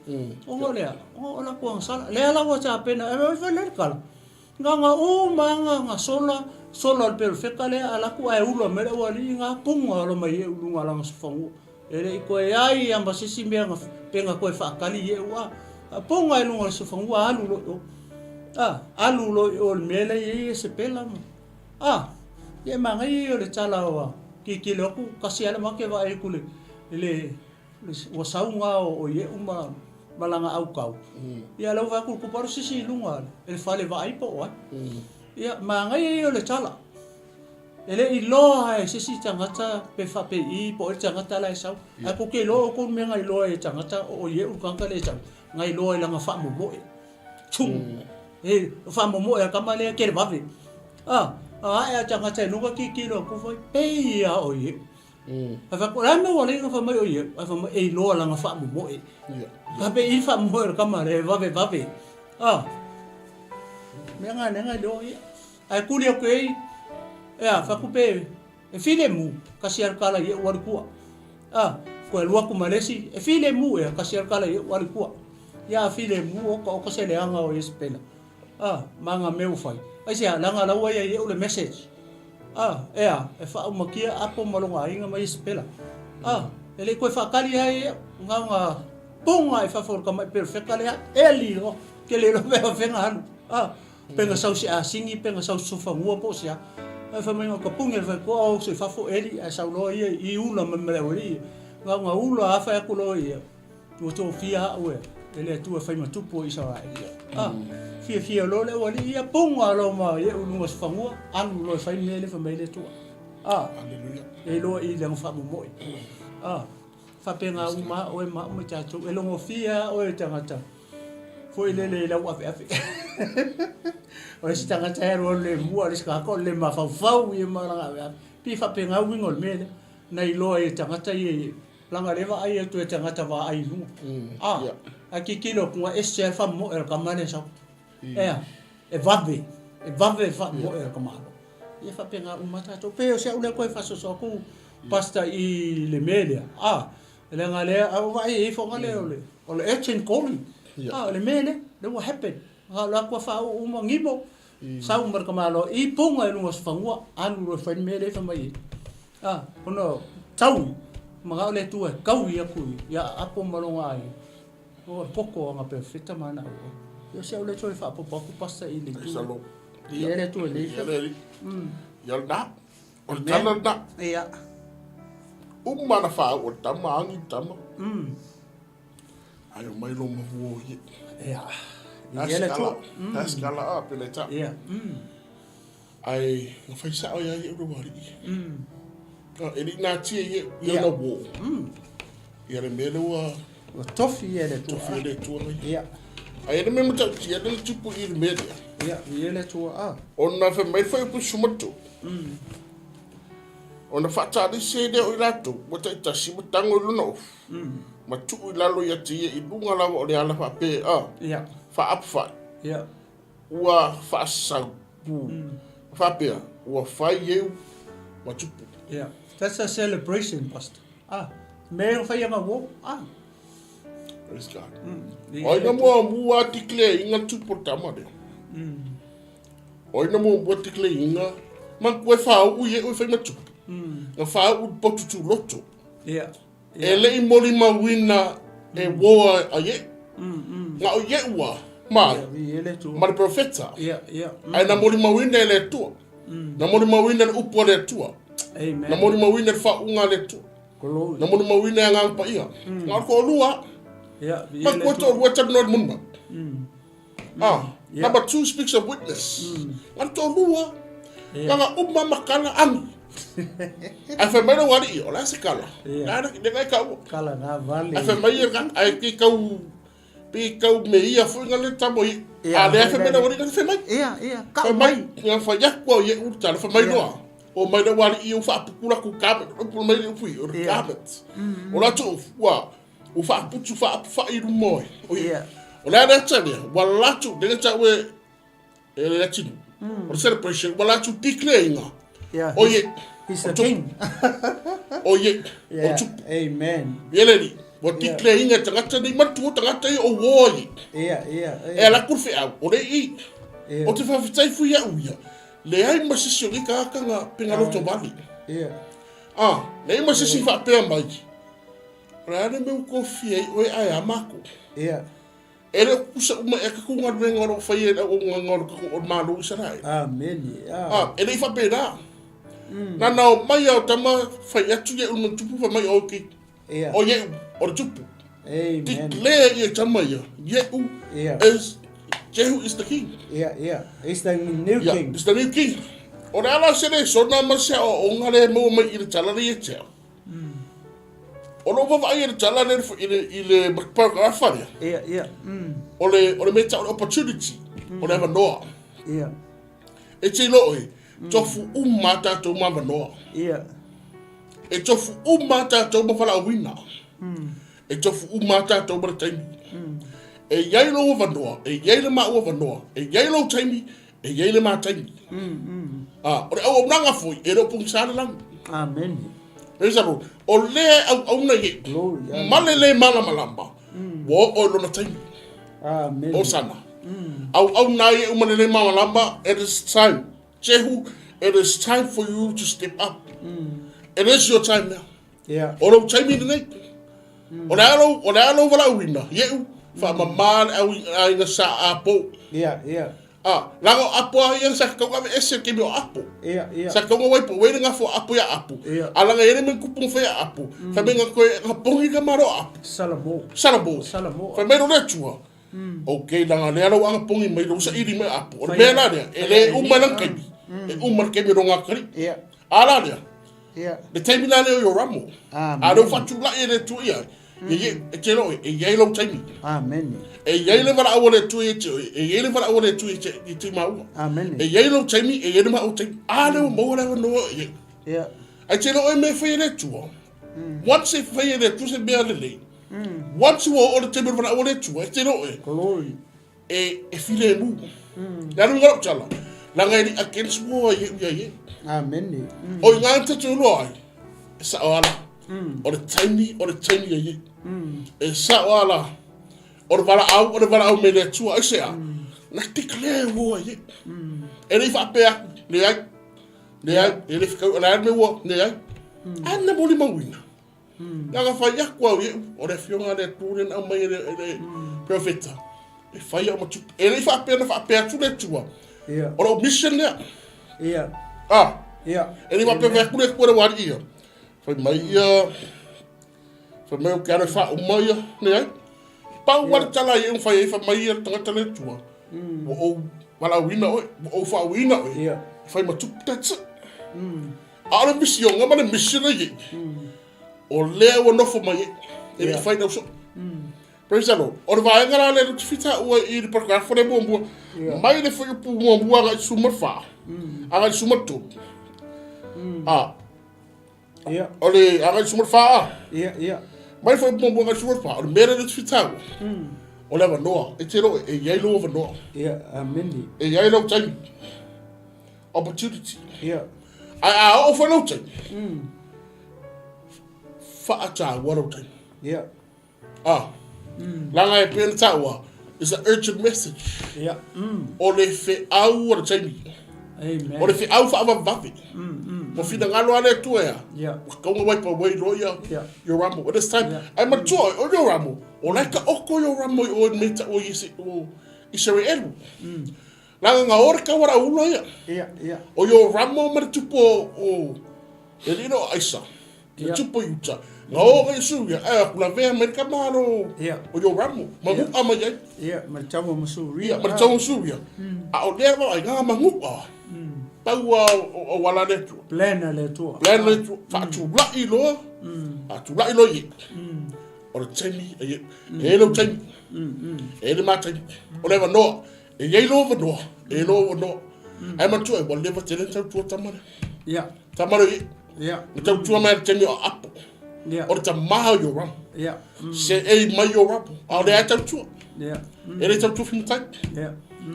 Speaker 2: Onga le. O la kuang sala. Le ala wa cha pena e fa le kala. Nga manga nga sola perfecta le ala ku ai ulo me wali nga punga lo mai e ulunga lang sfangu. Ele ko ai amba sisi me nga penga ko fa kali e wa. Punga lunga sfangu alu lo. Alu lo o mele e se pela. Ye manga i o le tala wa. Ki loku kasi ala make wa e kule. Le wa saunga o ye uma malanga au kau. Ia lau va ku paru sisi lunga. Ele fale va ai po wa. Ia manga i o le tala. Ele i loa e sisi tangata pe fa pe I po e tangata la sau. A ko ke lo ko me ngai lo e tangata o ye u kanka le sau. Ngai lo e langa fa mo mo e. Chung. E fa mo mo e kamale ke va ve. E tangata e lunga ki lo ko foi pe ia o ye. Fa ko rame wala nga fa mai o ye. Fa mai e lo langa fa mo mo e. Ka pe I fa mo e kamale va ve. Me ngai lo ye. Ai kuli o ke fa ku pe e file mu kasi ar kala ye war ku ko el waku malesi e file mu e kasi ar kala ye war ku ya file mu o ko se le anga o espela manga meu fai ai se langa la wa ye o le message e fa uma kia apo malonga inga mai espela ele ko fa kali ai nga ponga e fa for ka mai perfecta le eli lo ke le lo ve venga penga sau si singi penga sau sofa ngua po sia fa mai ka punga fa ko se fa fo eli a sau lo I una me le ori nga ula fa ko lo I tu to fia o ele tu fa ma tupu I sa fia lo le ori ia punga lo ma ye ulu fa ngua anu lo fa me le fa me le tu
Speaker 1: Hallelujah.
Speaker 2: e lo I le fa mo mo fa penga uma o ma mo cha tu e lo fia o e tangata foi le la wa fa o se tanga tero le mua le ska ko le ma fa I maranga pi fa penga wingol me nei lo e tanga tai langa leva ai tu e tanga ta va ai nu aki kilo ku e se fa mo e ka mane sa e vave fa mo e ka malo e fa penga uma ta to pe o se ule ko fa so ku pasta I le media le ngale au vai e fo ngale o le echen koli le mele le what happened la ko fa uma ngimo sa umar kamalo I punga lu was fangua anu ro fa mele fa mai ono tau mga le tu kau ia ku ya apo malonga ai o poko nga perfecta mana yo se ole toi fa popo ku pasta I le tu ele tu le
Speaker 1: ya da o tala da
Speaker 2: ia
Speaker 1: na fa o tama angi tama ayo mai lo mo ye ele tu skala pele ta ai no fa sa o ya ro wari ele na ti ye no bo ia le mele wa
Speaker 2: tofi ele tu
Speaker 1: ai ele mesmo ta ti ele tipo ir media
Speaker 2: ele tu
Speaker 1: ona fa mai fa pu sumato ona fa ta di se de o lato bota ta si butango luno ma tu lalo ya ti I bunga la o le ala fa pe fa up fa ua fa sa fa pe ua fa ye wa tu
Speaker 2: that's a celebration pastor me fa ya wo
Speaker 1: praise God oi na mo bua tikle inga tu portama de oi na mo bua tikle inga man ko fa u ye o fa ma tu na fa u potu tu loto ele I moli ma wina e woa a ye na o ye ua ma le profeta ai na moli ma wina ele tu na moli ma wina upo le tu na moli ma wina fa unga le tu na moli ma wina nga pa ia na ko lua ma ko to wa tap no mun ba number 2 speaks of witness na to lua nga umma makala ang ai fa mai wari o la se kala na de ngai
Speaker 2: kala na vale
Speaker 1: ai fa mai kan ai ki kau me ia fu ngale tamo a le fa mai wari na fa mai
Speaker 2: ka mai
Speaker 1: nga fa ya ko ye u ta fa mai no o mai da wari I u fa pula ku ka pu mai u fu o kabet o la tu wa u fa pu tu fa I ru mo o la da tsa dia wala tu de tsa we ele la tu o celebration wala tu declare nga o ye
Speaker 2: He's the king.
Speaker 1: O ye, o
Speaker 2: Yeah.
Speaker 1: tupu.
Speaker 2: Amen.
Speaker 1: Yeleri, wa tikle inga tangata ni matu tangata i o woi.
Speaker 2: Yeah.
Speaker 1: E ala kurfe au, o le i.
Speaker 2: Yeah.
Speaker 1: O te whawhitai fu ia uia. Le ai masisio ni ka nga pingaloto mali.
Speaker 2: Yeah.
Speaker 1: Le ai masisi whapea mai. Rane me uko fie oi ai amako.
Speaker 2: Yeah.
Speaker 1: Ele kusa uma e kakunga renga ro fai e o ngoro ko o malu sarai.
Speaker 2: Amen.
Speaker 1: Ele I whapea na nao mai au tama fai atu ye unu tupu fa mai o ki.
Speaker 2: Yeah.
Speaker 1: O ye o tupu.
Speaker 2: Amen.
Speaker 1: Declare ye tama ye. Ye u is Jehu is the king.
Speaker 2: Yeah. He's the new king.
Speaker 1: It's the new king. O re ala sere so na masa o ngare mo mai I tala ye te. O lo va vai tala le I le paragraph ya.
Speaker 2: Yeah.
Speaker 1: O le me ta opportunity. O le va no.
Speaker 2: Yeah.
Speaker 1: E te lo e. Tofu umata to ma no.
Speaker 2: Yeah.
Speaker 1: E tofu umata to ma fala wina. E tofu umata to ma taimi. E yai lo va no. E yai le ma va no. E yai lo taimi. E yai le ma taimi. O nanga foi. E lo pung sa lang.
Speaker 2: Amen.
Speaker 1: Pesaro. O le au na ye. Malele mala malamba. Wo o lo na taimi.
Speaker 2: Amen.
Speaker 1: O sana. Au na ye umalele mala malamba. It is time. Jehu, it is time for you to step up. It is your time now.
Speaker 2: Yeah.
Speaker 1: O lo taimi nei. O le alo wala uina. Yeu. Fa maman au ai sa apo.
Speaker 2: Yeah.
Speaker 1: Lago apo ai sa ka ka ese ke mo apo.
Speaker 2: Yeah.
Speaker 1: Sa ka mo wai po we nga fo apo ya apo. Ala nga ere men kupung fe apo. Fa me nga ko ngapongi ka maro apo. Salabo. Fa me ro letua. Okay, langa le alo anga pongi mai lo sa iri me apo. O me la dia ele umalang kai. E umar ke mi ro nga kari.
Speaker 2: Yeah.
Speaker 1: Ala dia.
Speaker 2: Yeah.
Speaker 1: Le taimi la le yo ramo. Alo fatu la ere tu ia. Ye telo e yelo taimi.
Speaker 2: Amen.
Speaker 1: E yele vala awole tu e yele vala awole tu e ti mau.
Speaker 2: Amen.
Speaker 1: E yelo taimi e yele ma o taimi. Ale mo wala no ye.
Speaker 2: Yeah.
Speaker 1: I telo e me fe le tu. Once e fe le tu se be ale. Once you o le taimi vala awole tu e telo e.
Speaker 2: Glory.
Speaker 1: E file mu. Ya no ngalo chala. La ngai against war ye.
Speaker 2: Amen.
Speaker 1: O nganta tu lo ai. Sa wala. O le taimi ye. E sa wala. O le vala au me le tua ai sea. Na declare war ye. E le fa pea le ai. E le fika la me wo le ai. Ana boli mawina. Ya ga fa ya kwa ye. O le fionga le turen au mai le profeta. E fa ya mo tu. E le fa pea tu le tua.
Speaker 2: Yeah.
Speaker 1: O le mission le.
Speaker 2: Yeah. Yeah.
Speaker 1: E le va pe ve kule kule wa ia. Fa mai ia. Fa mai o kare fa o mai le ai. Pa wala tala ye fa ye fa mai tanga tale tua. O wala wina o fa wina o.
Speaker 2: Yeah.
Speaker 1: Fa ma tu tatsa. Ala mission ngama le mission ye. O le o no fo mai. E fa no so. Praise the Lord. O vai ngara le fita o I le paragraph le bombo. Mai le foi pu bombo aga sumar fa. Aga sumar tu.
Speaker 2: Yeah.
Speaker 1: O le aga sumar fa.
Speaker 2: Yeah.
Speaker 1: Mai foi bombo aga sumar fa. O mere le fita. O le va no. E tero e yai lo va no.
Speaker 2: Yeah. Amen.
Speaker 1: E yai lo time. Opportunity.
Speaker 2: Yeah.
Speaker 1: I offer no time. Fa ata waro time.
Speaker 2: Yeah.
Speaker 1: Langa e pena tawa is an urgent message.
Speaker 2: Yeah.
Speaker 1: O le fe au o le time.
Speaker 2: Amen.
Speaker 1: O le fe au fa ava vavi. Mo fina ngalo ale tu ya.
Speaker 2: Yeah.
Speaker 1: Kaunga wai pa wai roya.
Speaker 2: Yeah.
Speaker 1: Yo ramo. But this time I'm a joy o yo ramo. O like oko yo ramo o meta o yisi o isere elu. Langa nga ora ka wara ulo ya.
Speaker 2: Yeah.
Speaker 1: O yo ramo ma tupo o elino aisa. Le tupo yuta. Nga o ga isu ya. Kula vea merka maro.
Speaker 2: Yeah.
Speaker 1: O yo ramo. Magu ama ya.
Speaker 2: Yeah. Marchawa masuri.
Speaker 1: Ia, ma tau suria. A o lea ai nga mangu a. Tau o wala le tu.
Speaker 2: Plana le tua.
Speaker 1: Plan le tu. Fa tu lai lo. A tu lai lo ye. O le temi e e lo temi. E le ma temi. O le va no. E ye lo va no. E lo va no. Ai ma tu e wale va tele tau tu tamara.
Speaker 2: Yeah.
Speaker 1: Tamara ye.
Speaker 2: Yeah.
Speaker 1: Tau tu ma temi o apo.
Speaker 2: Yeah.
Speaker 1: O le tamaha yo ram.
Speaker 2: Yeah.
Speaker 1: Se e mai yo rapo. A le tau tu.
Speaker 2: Yeah.
Speaker 1: E le tau tu fin tai.
Speaker 2: Yeah.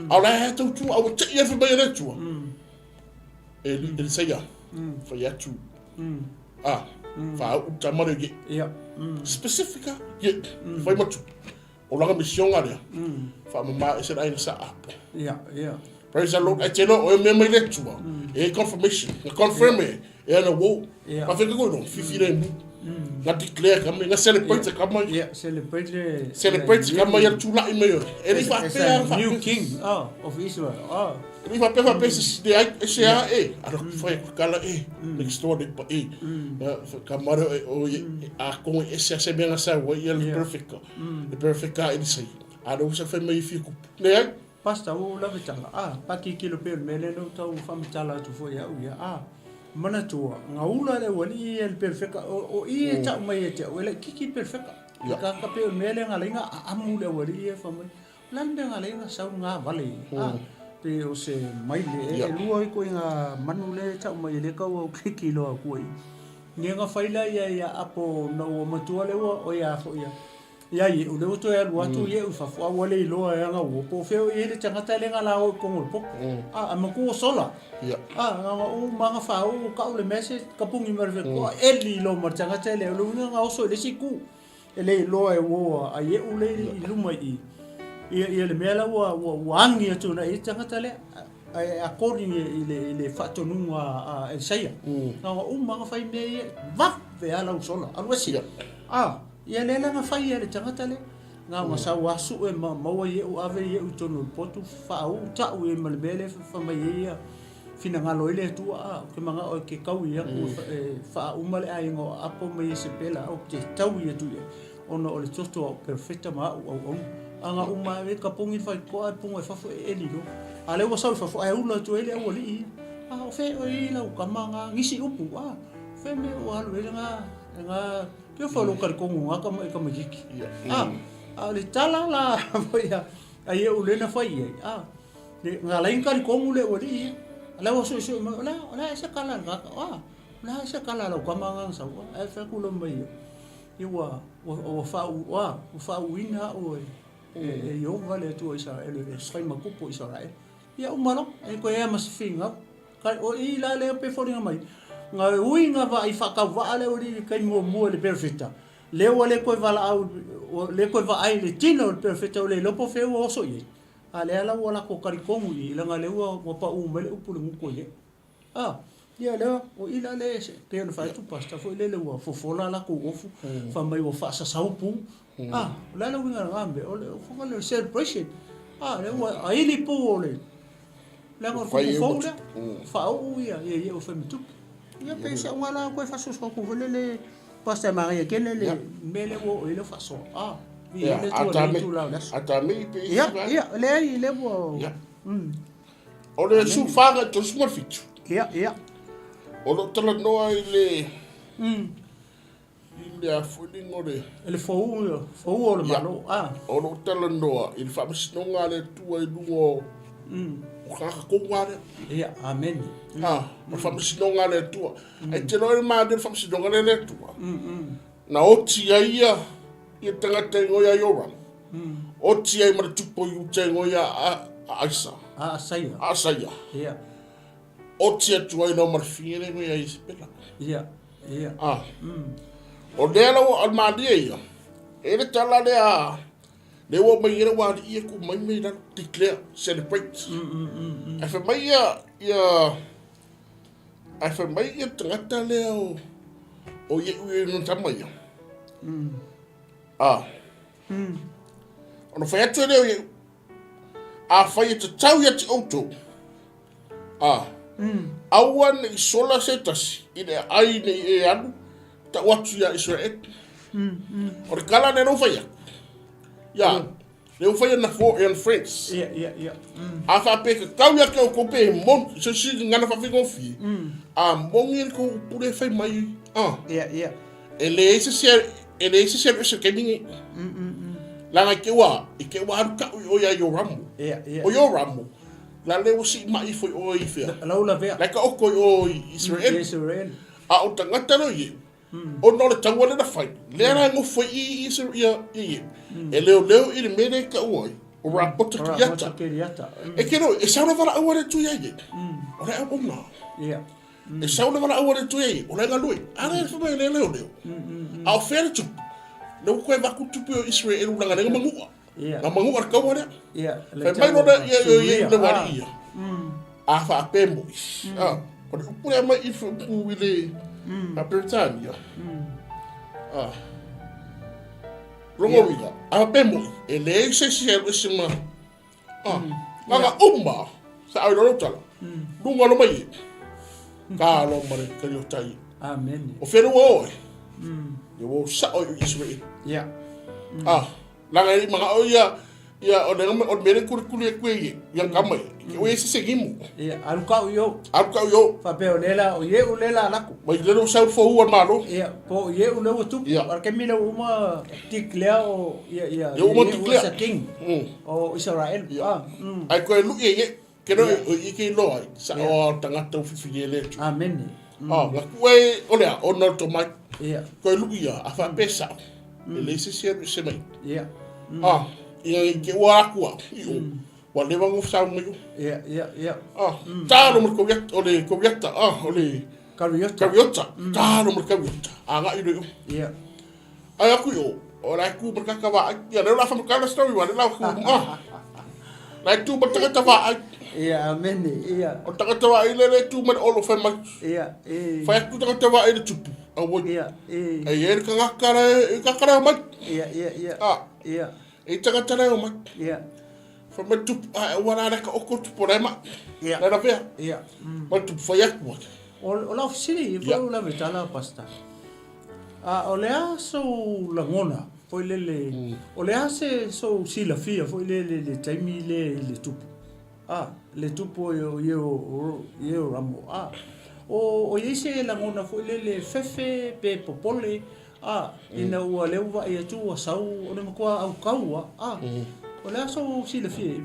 Speaker 1: A le tau tu a o te ia fa mai le tu. Ele saia. Foi a tu. Wha tamare ye.
Speaker 2: Yeah.
Speaker 1: Specifica ye. Whai matu. O langa misionga rea. Wha mama e se aina sa apa.
Speaker 2: Yeah, yeah.
Speaker 1: Praise the Lord. I tell you, o me me lectua. E confirmation. E confirm e. E ana wo. Pa wheka koe no. Fifi re mu. Nga declare kama. Nga celebrate kama.
Speaker 2: Yeah, celebrate.
Speaker 1: Celebrate kama ya tulai me yo. E ri wha pea.
Speaker 2: As a new king of Israel.
Speaker 1: Ri wha pea se de ai se a e. Ara whai kala e. Next door de pa e. Kamara o a kongo e se me nga sa wa ia le perfect. Le perfect ka e sei. Ara usa whai me i fiku. Ne ai.
Speaker 2: Pasta o la vitanga paki kilo pe mele no tau famitala tu fo ya mana tua nga ula le wali el perfecta o i ta mai te o le kiki perfecta ka pe mele nga lenga amu le wali e famai lande nga lenga sa nga vale pe o se mai le e lua ko nga manu le ta mai le ka o kiki lo ko i nga faila ya apo no matua le o ya fo ya ye o le to ya lua tu ye u fa fo wale lo ya nga o po fe ye le tangata le nga la o ko ngol po ama ko sola nga o manga fa o ka o le message ka pungi mer fe ko eli lo mar tangata le lo nga o so le siku ele lo e wo a ye o le i luma i le mela wo angi tu na i tangata le according le fatto nunga ensaya nga o manga fa me va ve ala o sola algo así ia le nga fai le tangata le nga sa wasu e maua ye o ave ye o tonu potu fa o ta o e malbele fa mai ia fina nga loile tu ke manga o ke kau ia fa o male ai ngo apo mai se pela o ke tau ia tu ono o le toto perfecta ma o anga uma e ka pongi fa ko ai pongo fa fo e lilo ale o sa fa fo ai ula tu ele o li o fe o ila o kamanga ngisi upu fe me o alu nga ke falo kar ko nga ka magiki le tala la ya ai o le na fai le nga lain kar ko mule o li ala o so la sa kala nga la sa kala lo kamanga sa ai fa ku lo mai iwa o fa wina o yo vale tu Israel le sai makupo Israel ya o malo ai ko ya mas finga ka o ila le pe fo mai nga uinga va i fa ka va le ori kai mo le perfecta le wale ko va la le ko va ai le tino perfecta le lo po fe o so ye ale ala wala ko kari ko mu i la nga le wa pa u mele upu le ko ye ya le o ila le pe no fa tu pasta fo le wa fo fola la ko ofu fa mai wa fa sa saupu la la winga ngambe o le fo le celebration le wa ai li po le la ko fo le fa o ya ye o fa mitu ia pensa wala ko fa so ko le pasta maria que le mele wo ele fa so ele tu la
Speaker 1: ata me pe
Speaker 2: le wo
Speaker 1: o le su faga to small fitu o lo tala no ile a fulingo
Speaker 2: le fo le malo
Speaker 1: o lo tala no il fa msnonga le tu ai lungo kaka ko wale
Speaker 2: amen
Speaker 1: ma famsinonga le tua e te no ma de famsinonga le tua na oti ia tangata ngo ya yora oti ai ma tupo yu te ngo ya aisa asaya oti tu ai no marfine ngo ya ispela o de la al ma dia ele tala le le wo mai era wa ia ku mai da declare celebrate afa mai ia tangata le o ye no tamai ono fa atu le fa ia tau ia te auto awan i sola setas ine ai ne e anu ta watu ya Israel o kala ne no fa ia le fai na for and friends afa pe ka tauya ko pe mon so si ngana fa figo fi mon ko pure fai mai ele ese se ke ningi la nga ke wa ka o ya yo ramu o yo ramu la le o si mai foi o i fe
Speaker 2: la ve
Speaker 1: la ka o ko o Israel o tangata no ye o no le tango le na fai le era ngo foi i leo i le mere ka oi o rapota kiata e kero e sa na vala o le tu ya ye o le o no e sau le wala awa le tue o le ngalui ara e whamai le leo leo a o whera tupu le koe waku tupu o Israel ulanga nenga mangua nga mangua ar kaua lea whai mai no ia le wari ia a wha a pēmo o le upure mai i whu i le a Britania rongowiga a pēmo e le e se se ma nga umma sa au lo tala lunga lo mai ka lo mare ka yo tai
Speaker 2: amen
Speaker 1: o fero o yo sa o Israel la ngai mga o ya o le mere kurikuli e kue yang kamai o ese seguimo
Speaker 2: al ka yo fa pe o lela laku
Speaker 1: mai le no sa fo u malo
Speaker 2: po ye o le tu ar ke mila uma tiklea o
Speaker 1: yo uma tiklea
Speaker 2: king o Israel
Speaker 1: ai ko lu ye que no i ke lo ai sa o tangata o fifiele
Speaker 2: amen
Speaker 1: nga kue o le o no to mai ko lu ia a fa pesa ele se se mai ia ke wa ku wa le vangu sa mo ta no mo ko yet o le o le kaviota ta no mo kaviota anga i do ai aku yo o la ku mo ka wa ia le la fa mo ka story wa le la ku la tu mo ta wa
Speaker 2: amen
Speaker 1: o tangata wa i le tu man olo fa mai fa ku tangata wa i le tupu a wo ai e ka kara mai e tangata ra mai fa mai tupu a wala ra ka o ko tupu ra ma la vea ma tupu fa ya ku
Speaker 2: o la ofisini fo la vetala pasta o le aso la ngona foi le o le ase so sila fia foi le taimi le tupu le tupu yo ramo o yese la ngona foi le fefe pe popole ina ua le uva ia tu sau o le makua au kaua o le aso sila fia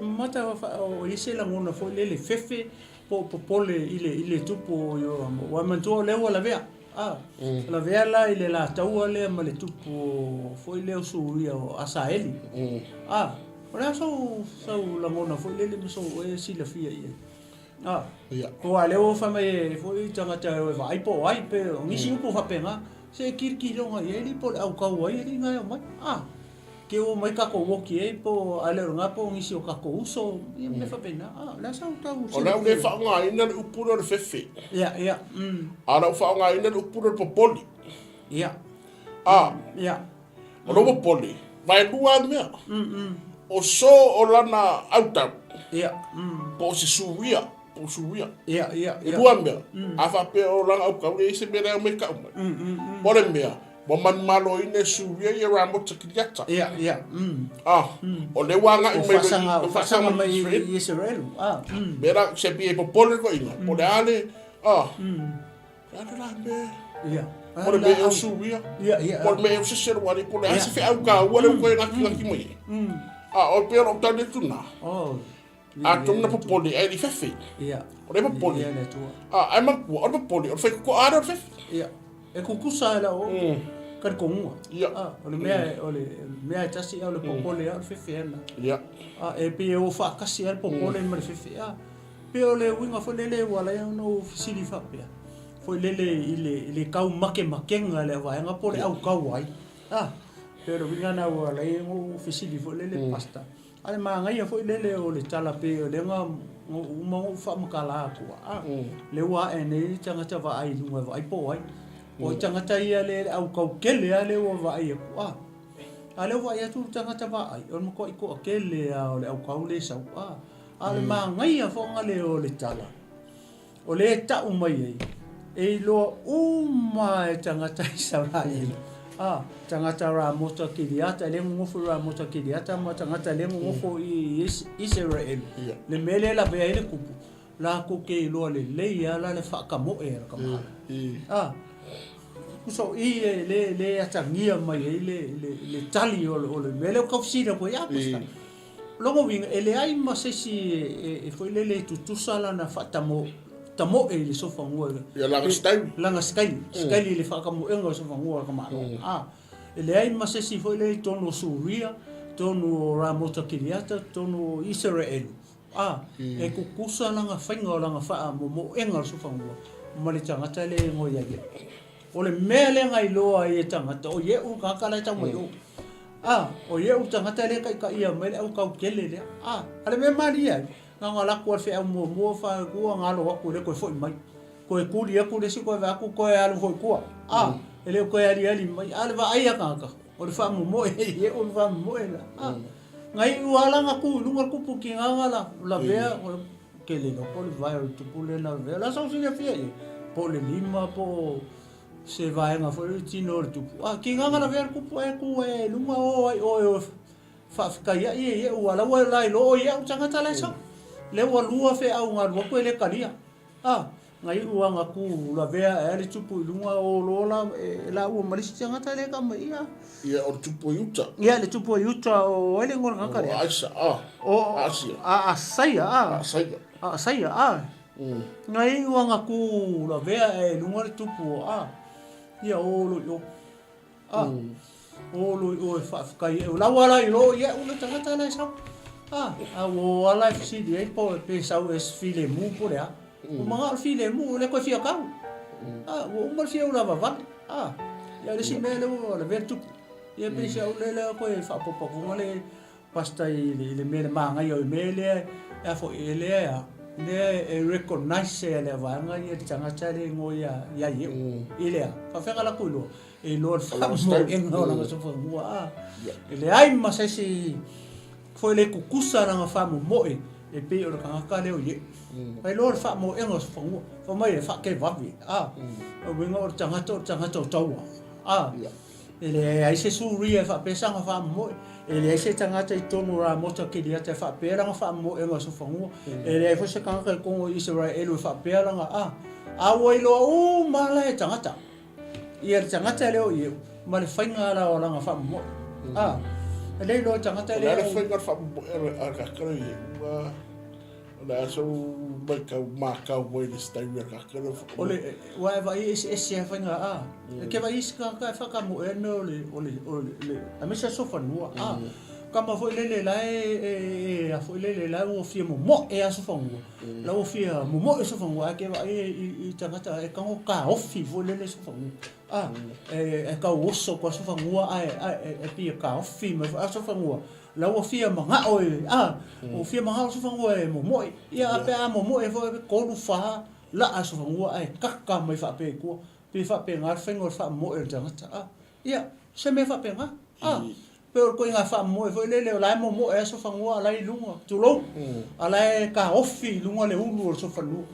Speaker 2: mata o yese la ngona foi le fefe popole ile tupu yo ramo wa mantua le ua la vea la vea la ile la taua le ma le tupu foi le usu ia o asaeli ora so la ngona foi le so e sila fia ia ko ale o fa mai foi tanga ta e vai po ai pe ngisi upo fa penga se kirki longa e li po au ka wai ri nga mai ke o mai ka ko woki e po ale nga po ngisi o ka ko uso ia me fa pena la sa ta uso
Speaker 1: ona le fa nga ina le upuro le fefe
Speaker 2: ia
Speaker 1: ana fa nga ina le upuro le popoli
Speaker 2: ia
Speaker 1: o lo popoli vai lua mea o so o lana auta po se suria lua mea a fa pe o lana au kau e se mea me ka mo le mea mo man malo ine suria ia ramo takiriata o le wanga i me
Speaker 2: o fasanga mai Israel
Speaker 1: mera se pie popoli ko ina po le ale la mea po le mea o suria po le mea o se serwari po le ase fe au ka ua le koe ngaki mai o pero o tane tuna a tuna popoli e li fefe o le popoli ai maku o le popoli o le fai ko ara o fefe
Speaker 2: e kukusa la o kan konga o le mea tasi o le popoli o le fefe ana e pe o fa kasi o popoli ma le fefe pe o le winga fo le wala ya no fisili fa pe fo le ile kau makenga le wa nga po le au kau ai pero vinga na wala o fisili fo le pasta ale ma ngai fo le o le tala pe o le nga uma o fa makala ko le wa ene tanga tava ai lunga vai po ai o tanga tai ale au kau kele ale o vai ko ale wa ya tu tanga tava ai o mo ko kele o le au kau le sa ale ma ngai fo ngale o le tala o le ta umai ai e lo uma tanga tai sa ai tangata ra mota kiriata le ngofo ra mota kiriata ma tangata le ngofo i Israel le mele la be ile kupu la ko ke lo le ya la le fa ka mo e ka ma so le atangia mai le tali o le mele ko fsira ko ya posta logo vin ele ai ma se si e foi le tutusala na fa tamo e le sofa ngua
Speaker 1: ya langa
Speaker 2: sky le fa ka mo enga sofa ngua ka ma ele ai ma se si foi le tono suria tono ra mota kiriata tono Israel e kukusa langa whainga o langa wha mo enga o sufangua. Ma le tangata le ngo ia ia. O le mea le ngai loa i e tangata, o ye u kakala i tango i o. O ye u tangata le kai ka ia mele au kau kele le. Ale me maria, nga laku al fe au mo fa kua ngalo waku le koe foi mai. Koe kuri aku le si koe vaku koe alu foi kua. Ele koe ali mai, ale va aia kaka. O le wha mo e ye o le wha mo e la. Ngai ualanga ku lunga kupu ki nganga la vea ke le no po le vai o tupu le na vea la sau sine fia e po le lima po se vai nga fo le tino le tupu ki nganga la vea kupu e ku e lunga o fa fika ia e uala wa lai lo ia o tanga tala sa le wa lua fe au nga lo ko le kalia ngai uanga ku la vea e le tupu lunga o lola la u malisi tanga tala ka mai
Speaker 1: ia o tupu yuta
Speaker 2: ia le tupu yuta o ele ngor nga kare
Speaker 1: asia
Speaker 2: ngai uanga ku la vea e lunga le tupu ia o lo o fa kai o la wala i lo ia o le tanga tala sa o ala si di po pe sa o es file mu po le o mga file mu le ko fia ka o mal fia o la va ia le si mele o le vertu ia pe sa o le ko e fa po le pasta i le mele manga i o mele e fo ele le recognize le vanga i tanga tale ngo ia ye ile fa fa la kulo e lo fa mo en no la so fa ele ai ma se si foi le kukusa na fa mo e pe o ka le o ye ai lo fa mo en so fa mai fa ke va vi o venga o tanga to tau ele ai se suria fa pesa fa mo ele ai se tanga te tonu ra mota ke dia te fa pera fa mo e so fa ele ai fo se kan ka ko Israel fa pera nga wo lo mala e tanga ia tanga le o ye ma le fainga la o nga fa mo ele lo tanga le
Speaker 1: le fainga fa mo ka ka ye la so baka marka o le stai ka ka
Speaker 2: ole wa va se fainga ke va iska ka fa ka mo no le a me se so fa no kama foi le la foi le la o fia mo e a so fa no la o fia mo e so fa no ke va i tanga e ka ofi foi le so fa no e ka o so ko so fa no e pi ka ofi me a so fa no la o fia manga o o fia manga so fa no e mo ia pe a mo e foi ko lu fa la a so fa no ka mai fa pe ko pe fa pe ngar fa ngor fa mo e tanga ia se me fa pe nga pero ko nga fa mo foi le la mo e so fa no ala i lunga tu lo ala ka ofi lunga le ulu so fa no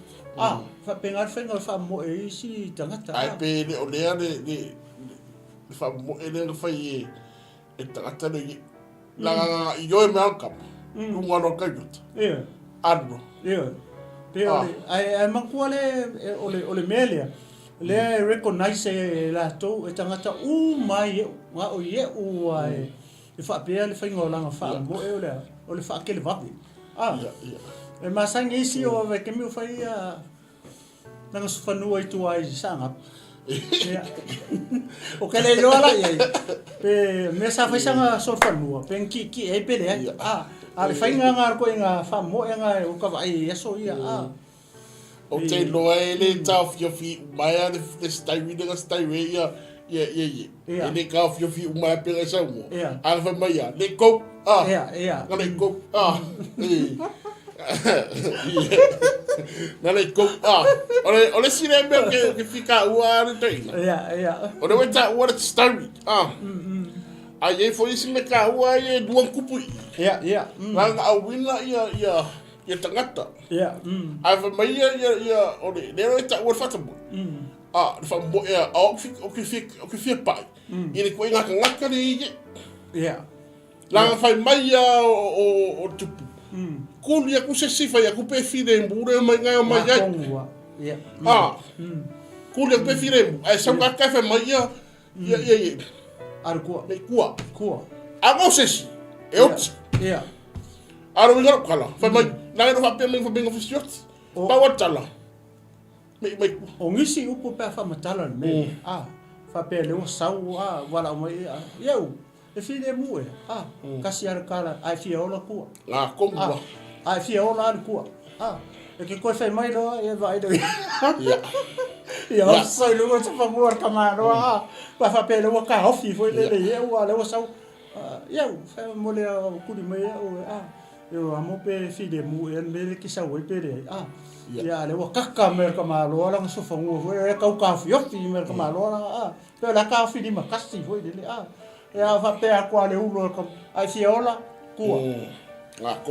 Speaker 2: fa pe ngar fa ngor fa mo e si tanga
Speaker 1: ai pe le o le fa mo e le fa e tanga le la yo me alcap lunga no ka yut adno
Speaker 2: pero ai manku ale o le melia le recognize la to e tanga mai nga o ye o ai e fa pe le fainga la nga fa mo e o le fa ke le va e ma sang isi o ve ke mi fa ia na so fa no ai tu ai sanga o ke le lo ala ia pe me sa fa sanga so fa no pe ki e pe le le fainga nga ko nga fa mo nga o ka vai so ia
Speaker 1: o te loa le tau fio fi mai le stai ia ele ka fio fi mai pera sa mo fa mai le ko le ko na le ko ole si le ke fica ua le tei ole weta ua le stai ai foi si me ka ua e duan kupu nga awina ia tangata fa mai ia ole le ta ua fatabu fa mo o que fia pai ele ko nga ngaka le la fa mai o tupu kuli aku se sifa ya ku pe file mbure mai nga mai kuli aku pe file ai sa ka ka fa mai ia
Speaker 2: arko
Speaker 1: le kua amo se si aro ngara kala fa mai na no fa pe mai fa benga fisiot pa watala mai
Speaker 2: o ngisi upo pa fa matala me fa pe le o sau wala mai eu e file mu kasi ar kala ai fia ola ku
Speaker 1: komba
Speaker 2: Ai fia ola an kua. E ke koe whai mai roa, e vai do. Ia, sai lunga te whanguar kamanoa. Pa whapele wa ka hofi foi le ia ua le wa sau. Ia, whai mo le kuri mai eu amo pe fide mu e me ki sa we pere ya le wa kaka mer ka malo la so fangu we ka ka fiofi mer ka malo pe la ka fi di makasi foi de ya va pe a kwa le ulo ka ai fiola ku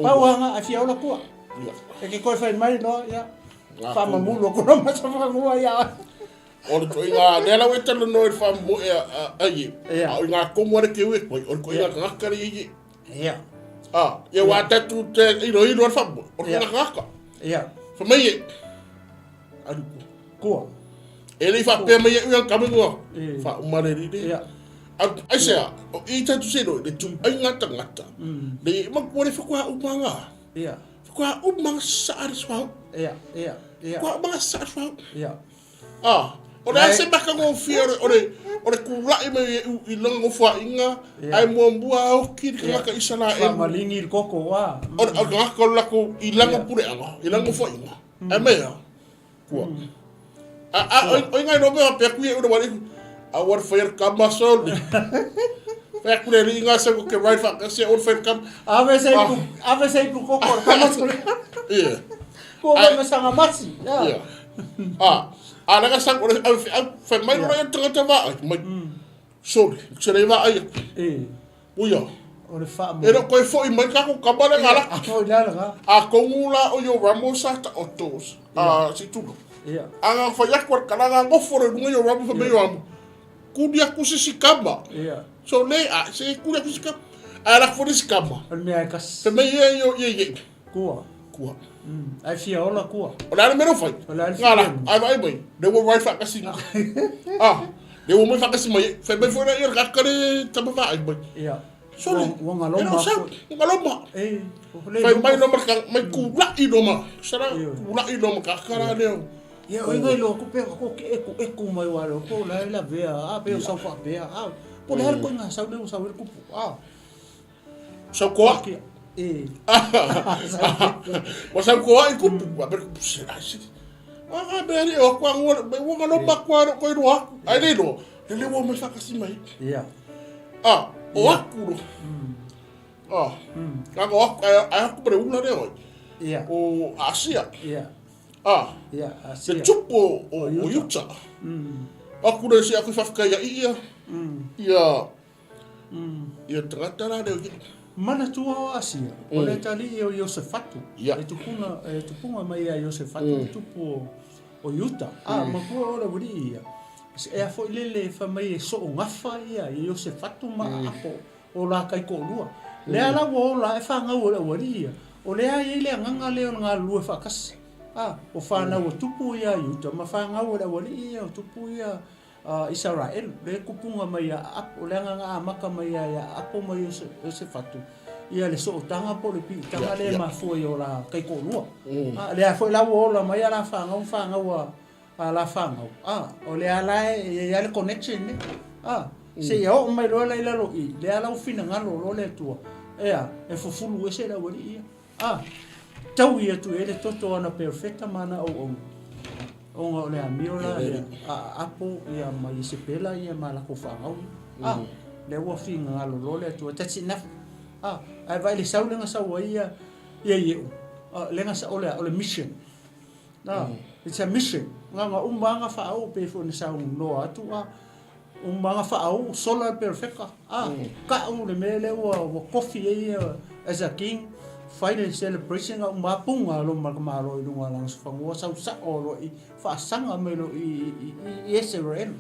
Speaker 2: pa wa ai fiola ku e ke ko fa mai no ya fa ma mu lo ko ma sa fangu ya
Speaker 1: o to inga le la we tele no fa mo ai inga ko mo ke we ko inga ka ka ri
Speaker 2: ya
Speaker 1: ia wa tatu te iro fa o nga kaka.
Speaker 2: Ia.
Speaker 1: Fa mai adu
Speaker 2: ko.
Speaker 1: Ele fa pe mai ia kamingo. Fa umare ri.
Speaker 2: Ia.
Speaker 1: Ai sa o I tatu se no de tu ai ngata. De ma ko le fa kwa umanga.
Speaker 2: Ia.
Speaker 1: Fa kwa umanga sa ar swa.
Speaker 2: Ia.
Speaker 1: Kwa umanga sa swa.
Speaker 2: Ia.
Speaker 1: O le se baka ngo fiore o le kula I me I longo fa inga ai mo mbua o ki ka isala
Speaker 2: e malingi koko wa
Speaker 1: o ga ko la ko I langa pure anga I langa fa inga ai me ko o inga no me pe ku e o wali a war fair kama sol pe ku le inga se ko ke right fa ka se o fair kam
Speaker 2: ave sei ku koko kama sol ko me sanga masi ya
Speaker 1: Alaga sang ora fa mai ora tanga va mai sorry se va ai uyo
Speaker 2: ora fa mo
Speaker 1: era ko foi mai ka ko kabale ngala
Speaker 2: ko la
Speaker 1: ko ngula o yo ramosa ta otos si tudo anga fa ya ko kala ngo foro ngo yo ramo fa me yo amo kudia ku si kamba so le se kudia ku si kamba ala fo si kamba
Speaker 2: me ai kas
Speaker 1: se me yo
Speaker 2: ko ai fia ola kua.
Speaker 1: Ola me no fai. Ngala, ai vai bai. De wo right fa kasi. De wo me fa kasi mai. Fa bai fora ir ka kare tama va ai bai.
Speaker 2: Ia.
Speaker 1: So
Speaker 2: wanga loma.
Speaker 1: Ngaloma. Fa mai no ma mai ku la I no ma. Sara ku la I no ma ka kara leo.
Speaker 2: Ia o ngai lo ku pe ko ke ku mai wa lo ko la vea. Pe so fa vea. Po le ko nga sa le sa ku.
Speaker 1: So ko Wasa ko ai ku ba ber ku se asi. Beri o kwa ngol be wo ngalo ba kwa ko ro. Ai le do. Le wo me fa kasi mai.
Speaker 2: Ia.
Speaker 1: O aku. Ka ko ai aku bre una de hoy.
Speaker 2: Ia.
Speaker 1: O Asia.
Speaker 2: Ia. Ia,
Speaker 1: Se
Speaker 2: Asia.
Speaker 1: tupu o Utah. Aku le si aku fa ka ia. Ia. Ia tratara de
Speaker 2: Mana tua o Asia, o le tali o Iosefatu, e tupunga mai a Iosefatu, tupu o Utah. Ma kua ora wuri ia. E a fo lele fa mai e so o ngafa ia, Iosefatu ma apo, o la kai ko lua. Le ala wo la e fa nga ora wuri ia. O le a ile nganga le o nga lua fa kas. O fa na o tupu ia Utah, ma fa nga ora wuri ia, o tupu ia Israel, le kupunga mai a apo, le nganga amaka mai a apo mai Iosefatu. Ia le so tanga po le pi tanga le ma foi o la kai ko lua le a foi la wo la mai ala fa wa ala fa o le ala e le connection ne se yo mai lo la ila lo I le ala o fina ngalo lo le tua e fufulu e se la wori ia tau ia tu ele toto ana perfecta mana o le amiola apo ia mai se pela ia mala ko fa le wo fina ngalo lo le tua that's enough ai vai le sau lenga sau ia lenga sa ole mission it's a mission nga umbanga fa au pe fo ni sau no atu umbanga fa au solar perfecta ka le mele o coffee as a king final celebration nga mapunga lo markamaro I lunga lang sa fangwa sa o lo I fa sanga melo I Israel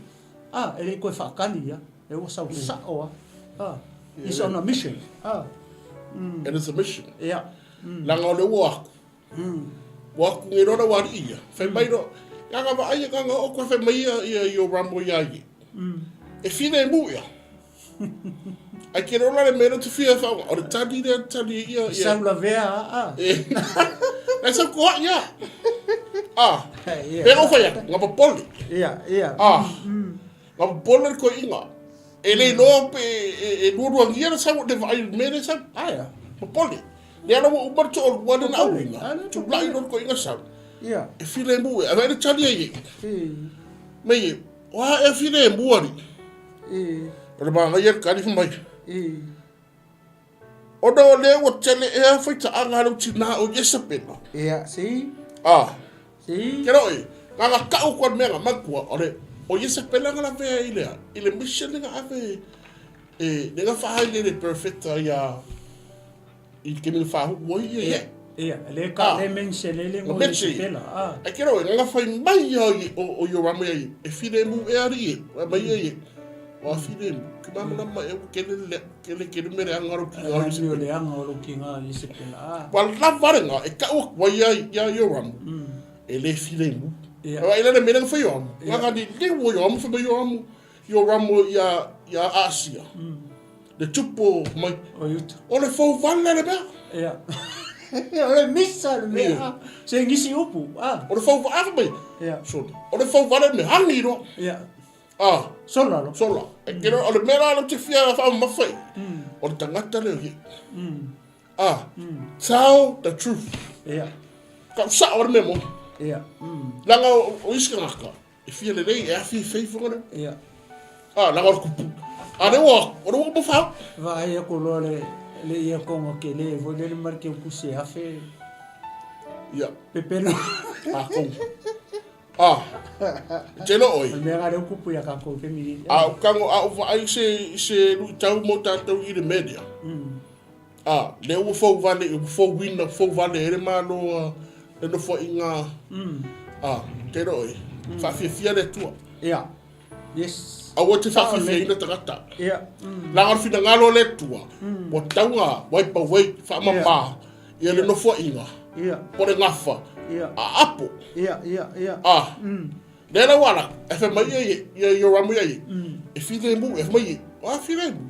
Speaker 2: ele ko fa kali ya e o sa o It's on a mission.
Speaker 1: It is a mission.
Speaker 2: Yeah.
Speaker 1: Langa le wa. Wa ku ngiro na wa ia. Fe mai do. Nga ba ai nga o ko fe mai ia yo rambo ia ia. E fine mu ia. Ai ke rola le mero te fia fa o tadi ia.
Speaker 2: Sa la vea
Speaker 1: Esa ko ia. Pero fa ia nga pa poli.
Speaker 2: Ia.
Speaker 1: Nga pa poli ko inga. Ele no pe e luruangia sa de vai mere sa
Speaker 2: ya
Speaker 1: poli Nea na mo umar to wana na awinga. Tu blai non ko inga sa.
Speaker 2: Ia.
Speaker 1: E file mu e vai tali ai. Me wa e file mu ari. Ora ba ngai ka ni mai. O do le o tele e foi ta anga lu tina o yesa pena.
Speaker 2: Ia, si. Si.
Speaker 1: Kero e. Nga ka u kon mega makua ore. O yesa pena ngala ve ile mission nga ave. Nga fa ile perfecta ya il ke mi fa wo ye.
Speaker 2: Ia, le ka le mense le mo pela.
Speaker 1: A kero nga fa mai o yo ramu ye. E file mu e ari. Mai ye. O file mu. Mama nama e kele mere angaro ki ngaro
Speaker 2: si le angaro ki ngaro si pela.
Speaker 1: Wal la varenga e ka o wa ya yo ramu. E le file mu. Wa ile le mere fa yo. Nga di le wo yo mu fa yo ramu ya Asia. Le tupu mai o le fo vale le ba.
Speaker 2: Ia. O le misa le me. Se ngisi upu.
Speaker 1: O le fo vale mai.
Speaker 2: Ia.
Speaker 1: So o le fo vale me hangi ro.
Speaker 2: Ia.
Speaker 1: Sola. E kero o le mera lo te fia fa mafai. O le tangata le hi. Tell the truth.
Speaker 2: Ia.
Speaker 1: Ka sa o le memo.
Speaker 2: Ia.
Speaker 1: Langa o iska ngaka. E fia le rei e a fia faithful ngana.
Speaker 2: Ia.
Speaker 1: Langa o kupu. Ne wa, o le mo fa.
Speaker 2: Va ia ko lo le ia kongo ke le vo le marke ku se afe.
Speaker 1: Ia.
Speaker 2: Pepelo.
Speaker 1: Kong. Tēnā oi.
Speaker 2: Me ngā reo kupu ia kako ke miri.
Speaker 1: Kango au ai se tau mo tātou i le media. Le ua fau vale, fau wina, fau vale ere mālo e no fo inga. Tēnā oi. Whawhiawhia le tua.
Speaker 2: Ia. Yes.
Speaker 1: Aua te whawhiawhia ina tangata.
Speaker 2: Ia.
Speaker 1: Langar whina ngalo le tua. Wa taunga, waipa wai, whamamā. Ia le no fo inga.
Speaker 2: Ia.
Speaker 1: Pore ngafa.
Speaker 2: Ia.
Speaker 1: Apo.
Speaker 2: Ia.
Speaker 1: Nera wala, e wha mai ia yo ramu ia. E whire mu, e mai, o a whire mu.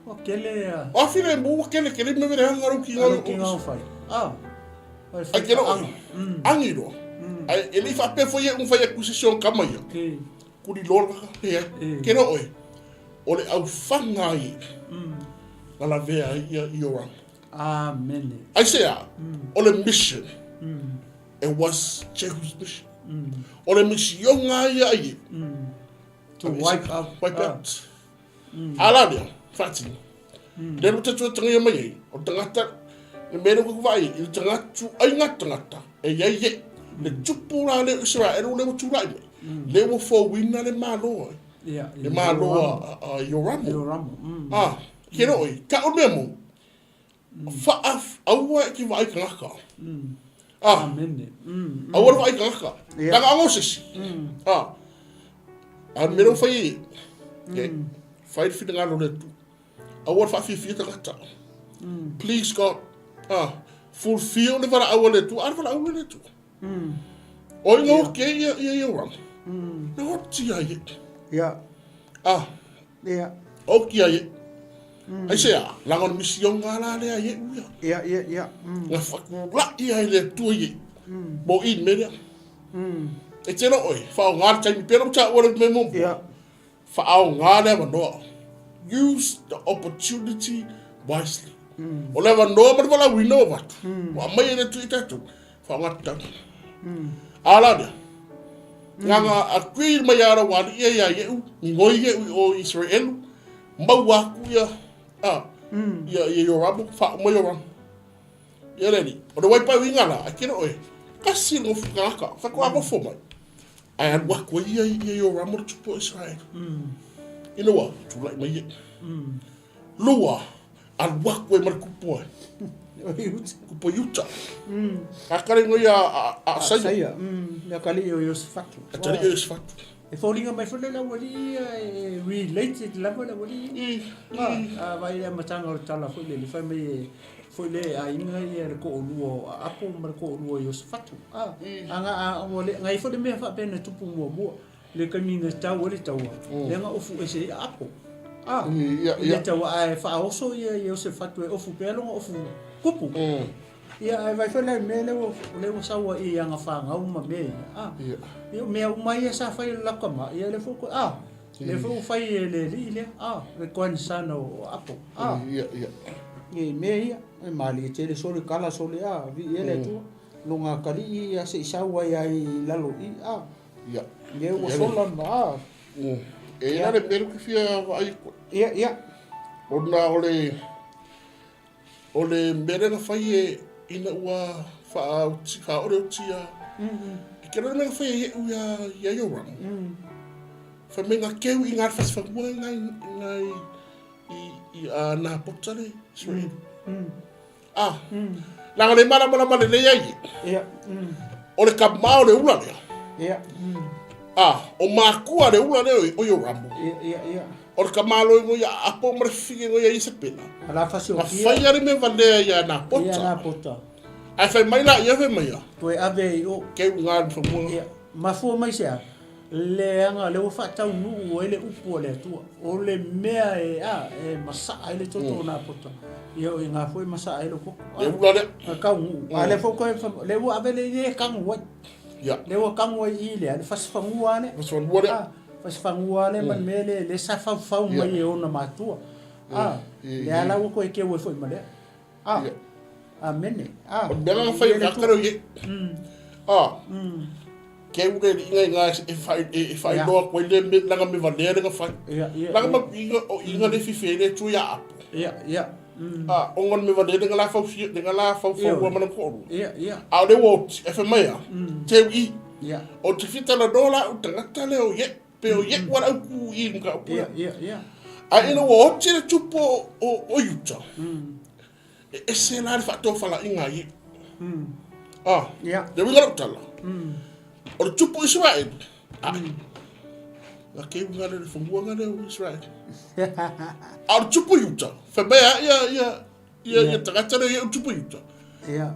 Speaker 2: O kele a.
Speaker 1: O a whire mu, o kele me vere hangaru ki ngau.
Speaker 2: Ki ngau whai.
Speaker 1: Ai kero, angiro. Ai, e li whape fo ia un whai acquisition kamai. Kuri lora hea, kero oi. O le au whanga i. Ngala vea ia yo ramu.
Speaker 2: Amen.
Speaker 1: Ai sea, o le mission. It was Jehu's mission. O le mission ngā ia i.
Speaker 2: To wipe out.
Speaker 1: Alaria, whati. Nero te tuatanga ia mai ei. O tangata, ne mero kukwai, i tangatu ai ngā tangata. E iai e, le tupu rā le Israel, le turai mai. Le wo fo wina le māloa. Le māloa Yoramu. Kero oi, ka o mea mo. Whaaf, aua e ki vai kangaka.
Speaker 2: Amen.
Speaker 1: Aua vai kangaka. Nanga ango sisi. Mero whai e. Whai whina ngālo le tu. Aua whawhiwhia tangata. Please God. Fulfill le wara aua le tu. Ara wara aua le tu. Oi ngō ke ia rang. Na hoti ai e.
Speaker 2: Ia. Ia.
Speaker 1: O ki ai e. Ai sea, langon mission ngā la le ai e uia.
Speaker 2: Ia.
Speaker 1: Nga whakulaki ai le tu ai e. Mo in meria. E tēnā oi, whao ngā taimi pēram tā ora me mō.
Speaker 2: Ia.
Speaker 1: Whao ngā le wanoa. Use the opportunity wisely. O le wanoa marwala wino watu. Wa mai e le tu i tatu. Whao ngā tatu. Alana. Nganga a kui mai ara wani ia e u. Ngoi e u o Israelu. Mau aku ia. Ia Yoramu. Whao mai Yoramu. Ia reni. O le waipai wingana. A kira oi. Kasi ngo whakaka. Whakua ako fo mai. Ai an wakua ia Yoramu tupu Israel. Ina wa. Tulai mai e. Lua. An wakua mara kupua. Kupua yuta. Kakare ngoi a saia.
Speaker 2: Ia kali o Yosefatu.
Speaker 1: A tari o Yosefatu.
Speaker 2: E whauringa mai whale la wali related level la wali. Vai ea matanga o tala whale. Li whai mai whale a inga ia re ko o luo. Apo mara ko o luo Yosefatu. Ngai whale mea whapena tupu mua. Le kaminga tau wale taua. Le nga ofu e se apo. Le taua ai whaoso ia Yosefatu e ofu pelonga ofu kupu. Ia ai vai whale mea lewa sawa i anga whangau ma mea. Ia mea umai e sa whai laka ma. Ia le whoko, le whoko whai e le li le. Le koani sana o apo. e me mali te le sole kala sole vi ele tu lo nga kali ia se sau ai lalo
Speaker 1: ia
Speaker 2: nge o sola ma
Speaker 1: e na le pelu ki fia ai
Speaker 2: ia
Speaker 1: ona ole mere na fai e ina ua fa ore tia e kero na fai e ia yo ram fa me na keu inga fa mo ngai i na potale sui la le mala le ia ole ka mau le ula
Speaker 2: ia
Speaker 1: o makua le ula le o yo rambo
Speaker 2: ia
Speaker 1: or ka malo ngo ya apo mar fige ngo ya isepela
Speaker 2: ala fasio
Speaker 1: kia fa ya me vale ya na pota ai fa mai la ia fe mai
Speaker 2: to ave o
Speaker 1: ke ngal fo mo
Speaker 2: mafu mai sia le anga le fa tau nu ele upu le tu o le mea e masa ele toto na pota ia nga foi masa ele ko
Speaker 1: e ula le
Speaker 2: ka u ale fo ko le u ave le ka u
Speaker 1: ya
Speaker 2: le u ka u i le fas fa u ane fas fangua le man mele le sa fa mai e ona matua le ala ko e ke o foi male amene
Speaker 1: bela fa ka karo ye ke u le inga e fa no ko le la me valere nga fa la ma inga le fifele tu ya
Speaker 2: ia
Speaker 1: o ngon me valere nga la fa wa mana ko
Speaker 2: ia
Speaker 1: le wo e fa mai te i
Speaker 2: ia
Speaker 1: o te fita la dola u tangata le o ye pero ye wala ku i nga pu
Speaker 2: ia
Speaker 1: a ina wo tire tupo o yuta e se la fa to fala inga i
Speaker 2: ia
Speaker 1: de wi gara tala o tupo Israel la ke nga le fongu nga le Israel a tupo yuta fa ba ia tagata le tupo yuta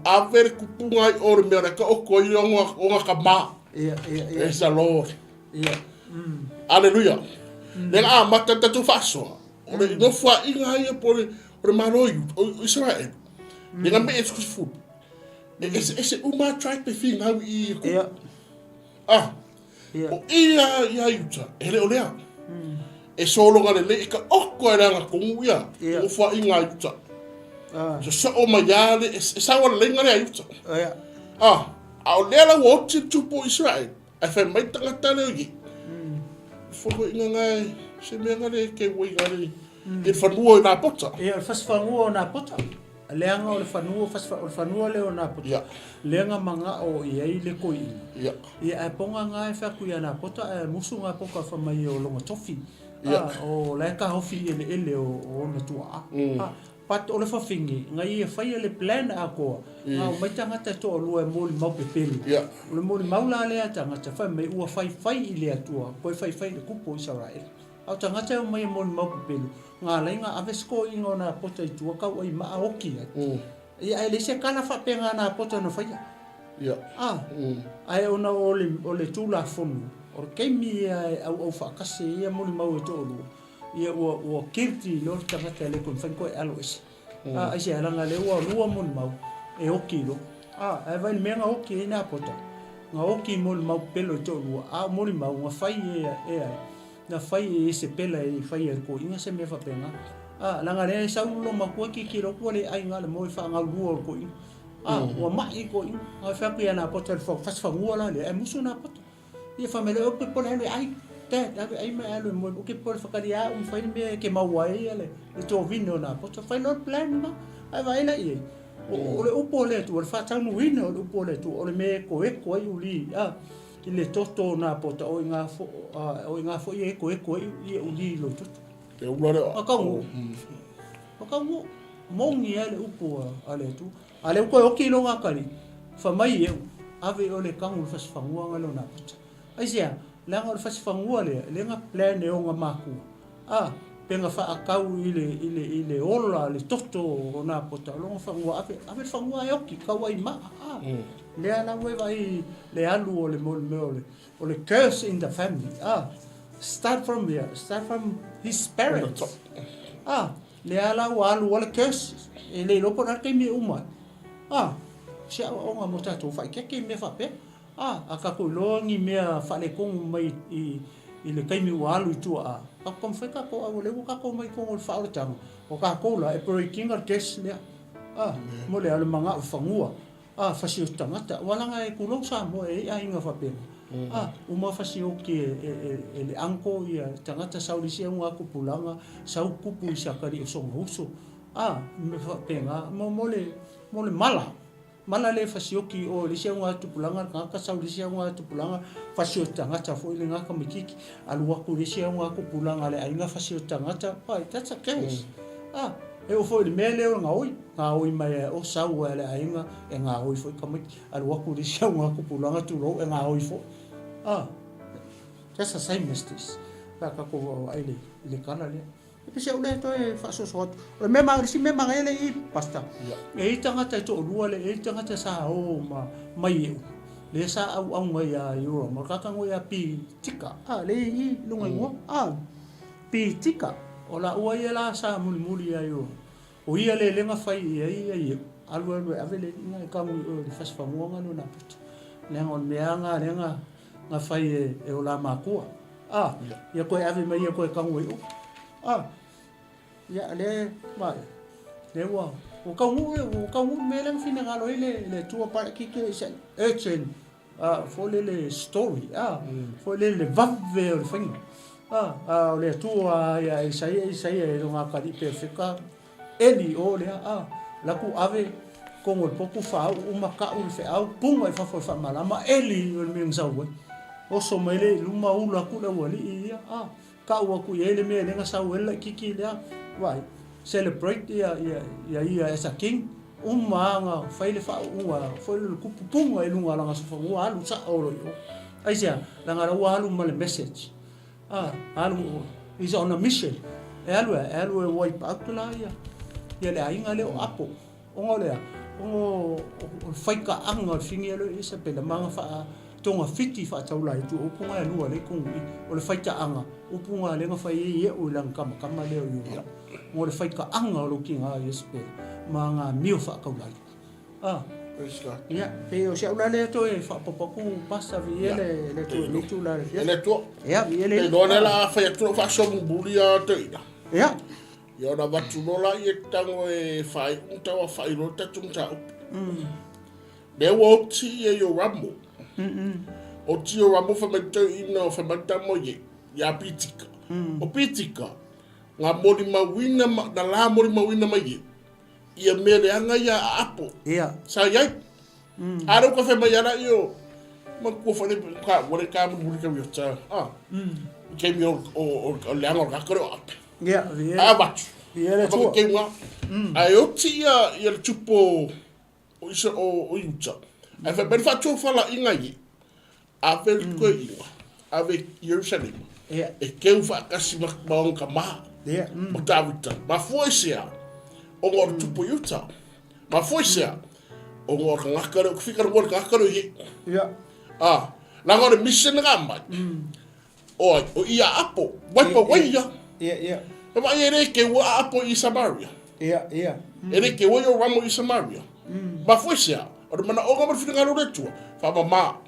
Speaker 1: a ver ku punga o me ra ka o ko i o nga ka ma
Speaker 2: ia
Speaker 1: es a Lord
Speaker 2: ia
Speaker 1: Aleluia. Le mata tu faso. Ole no fa inga ia por manoio o Israel. Le me es food. Ese uma tribe pe fin how i.
Speaker 2: ia
Speaker 1: o ia yuta. Ele olea. E solo ngale le ka okko era nga kunguia. O fa inga yuta. So o mayale e sa wala le ngale yuta.
Speaker 2: ia
Speaker 1: a o le la wo tupo Israel. A fa mai tangata le foko inga ngai se me ngale ke woi ngale e fanua na pota
Speaker 2: fas fanua na pota leanga o le fanua fanua le na pota leanga manga o i le koi ia e ponga ngai fa ku na pota e musu nga poka fa mai o longa tofi o le ka hofi ele o na tua pat o le fa fingi ngai e fai le plan a ko o mai tanga te to lo e mo mau pepelu le mo mau la le tanga te fa mai ua fai i le atua ko fai le kupo Israel au tanga te mai mo mau pepelu nga le nga ave sko inga na pota i tua ka o i ma oki ia ele se kala fa penga na pota no fai ai ona o le tula fonu o ke mi au fa kase ia mo mau e to lo ia o kirti lo tanga te le kon fa ko alois ai se ala ngale o lua mo mau e oki lo ai vai me nga oki na pota nga oki mo mau pelo to lo mo mau nga fai na fai se pela e fai ko inga se me fa penga la ngale sa lo ma ko ki ro ko le ai ngale mo fa nga lu ko o mai ko ai fa ku na pota fa fa ngula le e musu na pota ia fa me le o pe le ai ai me alo mo o ke por fakaria fai me ke mawai ale to vino na poto fai no plan ma ai vai la i o le upo le tu fa tau no vino o upo le tu o le me ko e ko i uli i le toto na poto o nga fo i ko i uli lo tu
Speaker 1: e ula
Speaker 2: ka mo ngi ale upo ale tu ale ko o ki lo nga kali fa mai e ave o le kangu fa sfangua ngalo na poto ai sia la ngor fa fangua le nga plan e o nga maku penga fa akau ile ola le toto ona pota lo fangua ave fangua e oki kawai ma le ala vai le alu o le o le curse in the family start from his parents le ala o alu o le curse e le lo pona ke mi uma sia o nga mota to fa ke me fa pe aka ko longi mea fa le kong mai i le kaimi ua alu i tua a. Ka kam whai kako au lewa kako mai kongo le whaoretanga. O kako la e breaking al gas lea. Mo le ale manga u whangua. Whasi o tangata. Walanga e kulong sa mo e a inga whapena. Uma whasi o ki e le anko i a tangata saurisia unga kupulanga. Sau kupu i sakari o songa uso. Me whapenga. Mo le mala. Mana le fasioki o le sia nga tupulanga ka sa le sia nga tupulanga fasio tangata fo ile nga ka mikiki alu aku le sia nga kupulanga le ainga fasio tangata pai that's a case e o fo le mele o nga oi mai o sa wa le ainga e nga oi fo ka miki alu aku le sia nga kupulanga tu ro e nga oi fo that's the same mistake ka ko ai le kana le Pese ule to e faso sot. O memang si memang ele I pasta. E tangata to lua le e tangata sa o mai le sa au mai a euro. Mo ka ngo ya pi tika. Le I lunga ngo. Pi tika. O la ua ia la sa muli a euro. O ia le lenga fai ia alu avele ngai ka mo le fas fa mo ngalo na put. Le ngon meanga lenga nga fai e o la makua. Ia ko ave mai ia ko ka ngo ya le mai le wa o ka ngu me lang fina ga le tua pa ki ke sen echen fo le story fo le vave o fing le tua ya sai e nga ka di perfeka eli o le la ku ave con el poco fa o maka o fe au pung ai fa malama eli o me ngsa o so mele luma ula ku le wali ka ua ku ele me lenga sa wela kiki le vai celebrate ia as a king nga faile fa foi le kupunga e lunga langa so ua alu sa oro yo ai sia langa ua alu male message alu is on a mission alu wipe out la ia le ainga le apo ngole o faika anga fingi lo isa pela manga fa tonga fiti fa taula i tu upunga lua le kungi o le faita anga upunga le nga fai ia o lang kama leo yo mo le faika anga lo kinga yespe manga mio fa kaula ya pe o sia ula le to e fa popoku pasta viele le tu la
Speaker 1: ele to
Speaker 2: ya viele
Speaker 1: e dona la fa tu fa so bulia te
Speaker 2: ya
Speaker 1: yo na batu nola i tango e fai unta wa fai rota tumta be wo ti e yo rambo o tio ramo fa mento ina fa manta moye ya pitika o pitika nga mori mawina na la mori mawina mai ia mele anga ya apo sa yai aro ka fa mai ara yo ma ko fa le ka wore ka mu ka yo ta ke mi o le anga ka kro batu
Speaker 2: ia le tu
Speaker 1: ke nga ayo tia ia tupo o isa o yuta ai fa ben fa tu fa la inga yi avec Koiwa, avec Jerusalem. E que eu faço assim uma cama. O David, mas foi se o ngor tupu yuta. Mas foi se o ngor ngakaro que fica ngor ngakaro ye. La ngor mission ngamba. O ia apo, vai pa vai ya. E vai ere que o apo i Samaria. Ere que o ramo i Samaria. Mas foi se o mana o ngor fica ngaro retua. Fa mama.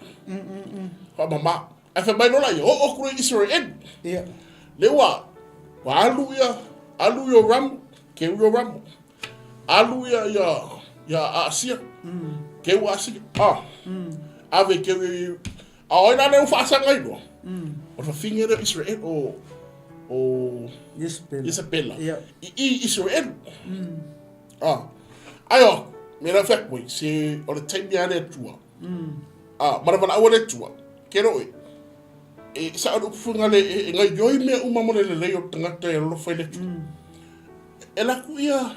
Speaker 1: Mama, fa mai no la o kru Israel. Lewa. Alu yo ram, ke yo ram. Alu ya Asia. Ke wa Asia. Ave ke ina le fa sa ngai do. O fa finger Israel o Isabella. I Israel. Ayo, mera fa boy, se o le time ya le tua. Mara awale tua. Kero e sa o funga le ngai yoi me uma mo le o tangata e lo fai le tu. E la ku ia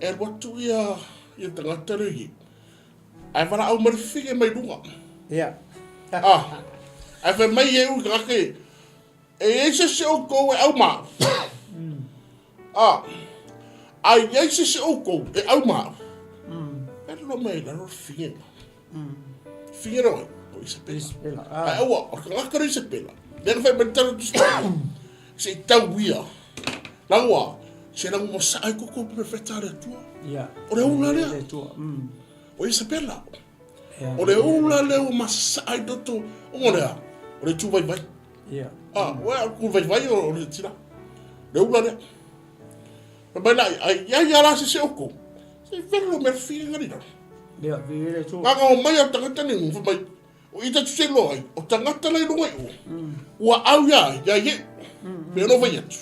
Speaker 1: e watu ia tangata le hi. Ai wala au mara fige mai lunga. Ai fa mai e u kake e se o ko e au ma. Ai se o ko e au ma. E lo mai la lo fige. Figaro o Isabella. O ngakaro Isabella. Lena fai mentalo tu story. Se tauia. Lawa, se na mo sai ko perfecta le tua. O le una le tua. O Isabella. O le una le o masai doto. O le tu vai.
Speaker 2: Ia.
Speaker 1: Ua ku vai o le tira. Le ula le. Mai la ia la se oko. Se velo me fi ngari.
Speaker 2: Ia, vele tu.
Speaker 1: Nga o mai o tangata ni mai. O ita tu se lo ai. O tangata lai lunga i o. Ua au ia ye. Me no vai atu.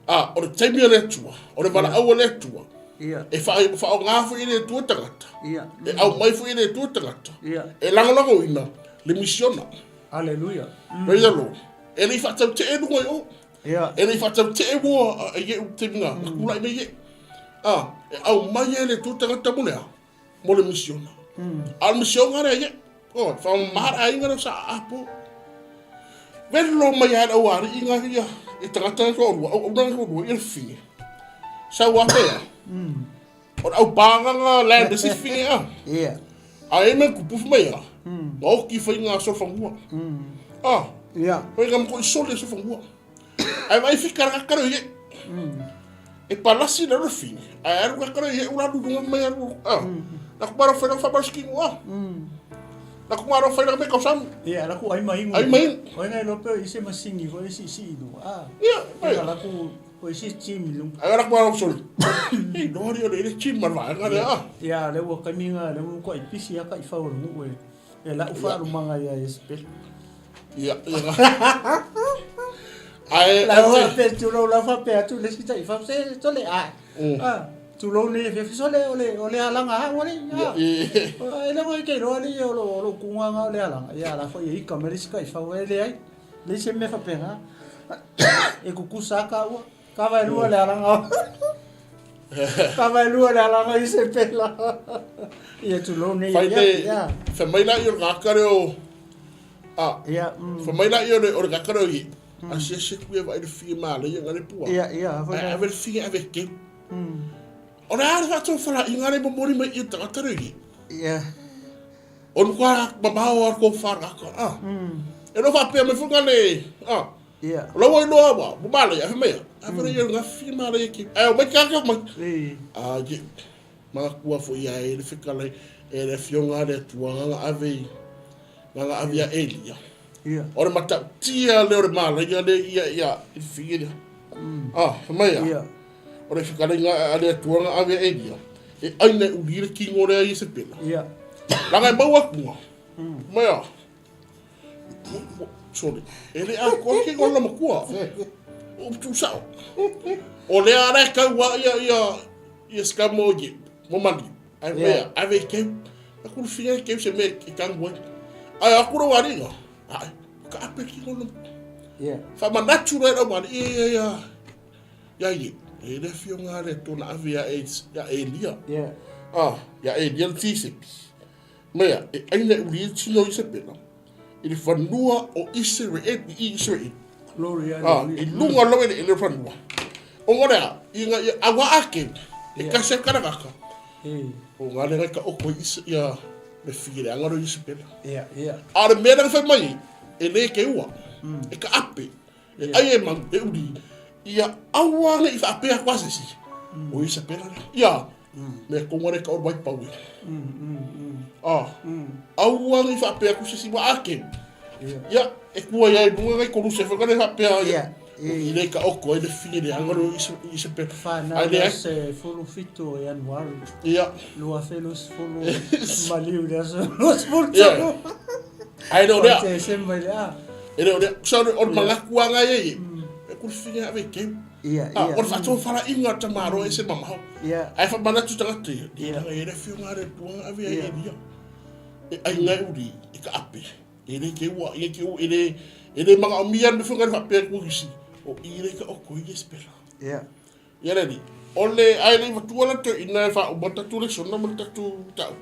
Speaker 1: O le taimi le tua. O le vala au le tua.
Speaker 2: Ia.
Speaker 1: E fa o ngā fu i le tua tangata.
Speaker 2: Ia.
Speaker 1: E au mai fu i le tua tangata.
Speaker 2: Ia.
Speaker 1: E lango ina. Le misiona.
Speaker 2: Aleluia.
Speaker 1: Praise the Lord. E le fa tau te e lunga i o.
Speaker 2: Ia.
Speaker 1: E le fa tau te e mua e ye u te minga. Kula i me ye. E au mai e le tua tangata mulea. Mo le misiona. Al misiona re ye. Fa mahara inga sa apo. Velo mai ai au ari inga ia. E tangata ko rua. Au nang ko rua i le fi. Sa wa pea. O au banga nga land si fi a.
Speaker 2: Ia.
Speaker 1: A e me kupu mai a. O ki fa inga so fa mua.
Speaker 2: Ia.
Speaker 1: O inga ko sole so fa mua. Ai vai ficar karo ye. E palasi na le fi. Ai aru karo ye ula du mai aru. Na ko para fa baski wa. Na ko maro fa na me ko sam.
Speaker 2: Ia, la ku ai mai.
Speaker 1: Ai mai.
Speaker 2: O ngai lo pe ise masingi ko isi no.
Speaker 1: Ia.
Speaker 2: Ia la ku ko isi chimilung.
Speaker 1: Ai na ko maro sol. Ei, no rio le chim mar va ngale a.
Speaker 2: Ia, le wo kaminga le wo ko i pisi aka i fa o no e. E la ufa ru manga ia espel.
Speaker 1: Ia. Ai
Speaker 2: la wa pe tu lo la fa pe tu le sita i fa se to le tu lo ne fe so le ole ala nga ole ya e le mo ke lo le lo ku nga le ala ya la fa i ka me ska i fa le ai le se me fa pe nga e ku sa ka wa ka va lu le ala nga ka va lu le ala nga i se pe la e tu lo ne
Speaker 1: ya fa mai la yo ga ka o
Speaker 2: ya
Speaker 1: fa mai la yo o ga ka i Asia se ku vai de fi male ye ngale pu.
Speaker 2: Ia,
Speaker 1: fa. Ave fi ave ke. Ora ara fa fala ingare bo mori mai ita atari.
Speaker 2: Ia.
Speaker 1: On kwa ba ba ko fara ko. E no fa pe me funga le.
Speaker 2: Ia.
Speaker 1: Lo wo no ba, bo male ya me. Ave ye nga fi male ke. Ai o me ka ka ma. Je. Ma ku fo ia e fi kala e le fionga de tuanga ave. Nga avia elia.
Speaker 2: Ia.
Speaker 1: Ora mata tia le ora mala ia le ia i fiira. Mai.
Speaker 2: Ia.
Speaker 1: Ora fikala nga ale tuanga ave elia. E aina ulira ki ngore ai se pela.
Speaker 2: Ia.
Speaker 1: Langa ba wa ku. Mai. Sorry. Ele a ko ki ngona mo ku. O tu sa. O le ara ka wa ia skamoji. Mo mali. Ai mai ave ke. Aku fiira ke se me ki kan wa. Ai aku ro wari nga. Ka ape ki ngono.
Speaker 2: Ia.
Speaker 1: Fa ma natural o man ia. Ya ye. E le fionga le tona avia ya elia.
Speaker 2: Ia.
Speaker 1: Ya elia tisepi. Mea, e aina uli tino i se pena. I le whanua o Israel i Israel.
Speaker 2: Glory
Speaker 1: I lunga loe le whanua. O ngorea, i nga awa ake. E kase karakaka. O ngā le ka oko ia me whire angaro i se pena.
Speaker 2: Ia.
Speaker 1: A le mea whai mai, e le ke ua. E ka ape. E ai e mang, e uri. Ia awange i whaapea kwasesi. O i se pena. Ia. Me kongare ka orwai paue. Awange i whaapea kwasesi wa ake. Ia. E kua ia e bunga kai koru se whakane whaapea.
Speaker 2: Ia.
Speaker 1: I le ka oko e le whire angaro i se pena.
Speaker 2: Whanau se fulu fito e anuaru.
Speaker 1: Ia.
Speaker 2: Lua felos fulu maliu lea se los fulu.
Speaker 1: Ia. Ai no rea.
Speaker 2: Te semba lea.
Speaker 1: E reo rea. Saure or malakua ngai e. E kuru whire ave keu.
Speaker 2: Ia.
Speaker 1: Or whato whara inga tamaro e se mamahau.
Speaker 2: Ia.
Speaker 1: Ai whamanatu tangate. Ia. E re whiunga re tuanga ave e ria. E ai ngai uri. E ka ape. E re ke ua. E ke ua. E re manga o mian me whiunga re whapea kuhisi. O i re ka oko i espera.
Speaker 2: Ia.
Speaker 1: Ia redi. Ole ai re watuana te ina e wha umata tu le sona mata tu tau.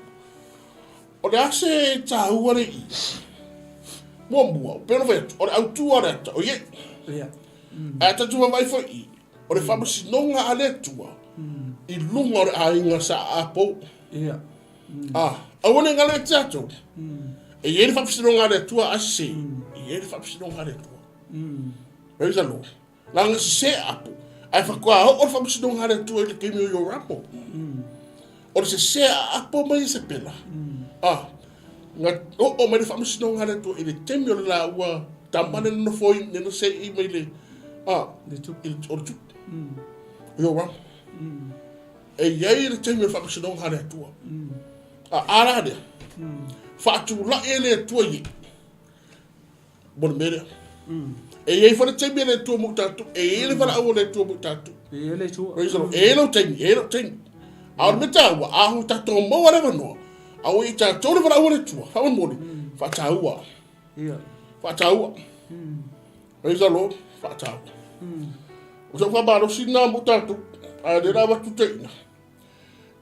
Speaker 1: Ole ase tāua re i. Mua mua. Pero vetu. Ole au tua re ata. O ye.
Speaker 2: Ia.
Speaker 1: A tatua vai fo i. Ole whamasi nonga ale tua. I lunga ore a inga sa apo.
Speaker 2: Ia.
Speaker 1: Awane ngale tato. E yere whamasi nonga ale tua ase. E yere whamasi nonga ale tua. Praise the Lord. Langa se apo. Ai whakoa ho ore whamasi nonga ale tua i le kemi o yo rapo. Ore se apo mai se pela. Nga o mai whamasi nonga ale tua i le temi o le la ua tamane no foi no se I mai le
Speaker 2: Le tupu.
Speaker 1: il ortu yo wa e yai le teme fa se don hare tua ara de fa tu la ele tua yi bon mere e yai fa le teme le tua mo tatu e ele fa la o le tua mo tatu
Speaker 2: Ele tu.
Speaker 1: e lo teme a me ta wa a hu ta to mo wala no a o I ta to le fa la o le tua fa mo fa ta wa fa ta wa praise the Lord fa ta wa o se fa ba lo sina mo tatu a de la ba tu te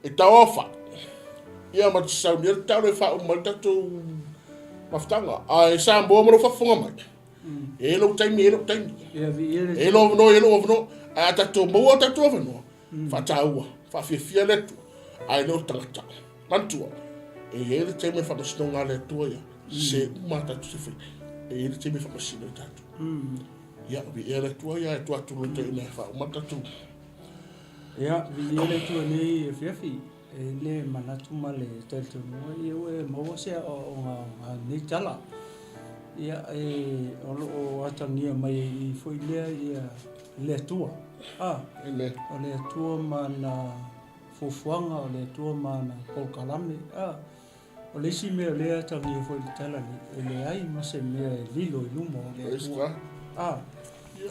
Speaker 1: e ta ofa ia ma sa ni ta le fa o ma tatu maftanga a e sa mo mo fa fonga mai e lo teme e lo no a ta to mo ta to no fa ta wa fa fia le tu ai no tangata mantua e ele teme fa masino le tu ya se mata tu se e ele teme fa masino tatu ya vi ele tu ya tu atu lo te na fa mata tu
Speaker 2: ya vi ele tu le fiafi le manatu male telto no e mo se o nga ni tala ya o atania mai foi le tua
Speaker 1: ele
Speaker 2: o le tua mana fufuanga o le tua mana polkalame o le si mea lea tangi foi tala le ai ma se mea lilo I lumo le tua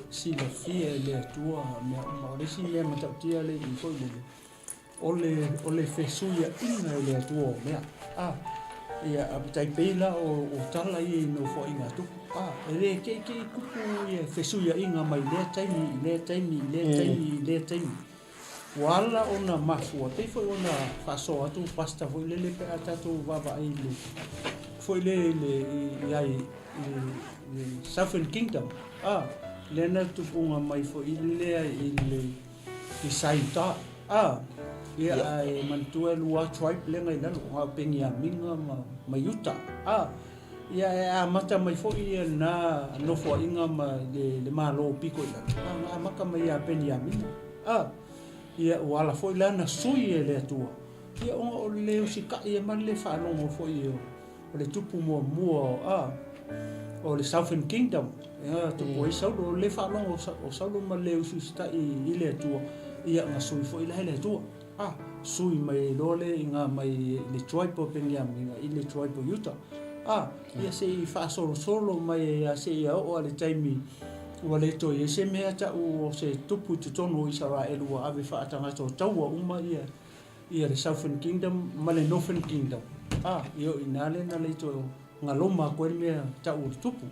Speaker 2: si la fia le tua mea o le si mea matautia le I foi le o le fesuia inga le tua mea ia apitai peila o tala I no fo inga tupu ele ke kupu ia fesuia inga mai le taimi wala ona mafua te foi ona faso atu pasta foi le pe atatu baba ai le foi le ai Southern Kingdom le na tupunga mai foi le ai le 𝚟𝚑𝚙𝚎𝚘 ia ai mantua lua tribe le ngai lalo nga pengia minga ma yuta ia mata mai foi na no fo inga ma le malo piko la maka mai a pengia minga ia wala foi la na sui le tua ia o le usika ia man le fa no foi o le tupu mo o le Southern Kingdom ia to poi sau le fa no o sau ma le usista I le tua ia nga sui foi la le tua sui mai lole inga mai le tribe o Benjamin I le tribe o Utah ia se fa solo mai se o le taimi o le to ia se mea ta o se tupu tutono Israel wa ave fa atanga to taua uma ia le Southern Kingdom ma le Northern Kingdom ia inale na le to ngaloma ko mea ta o tupu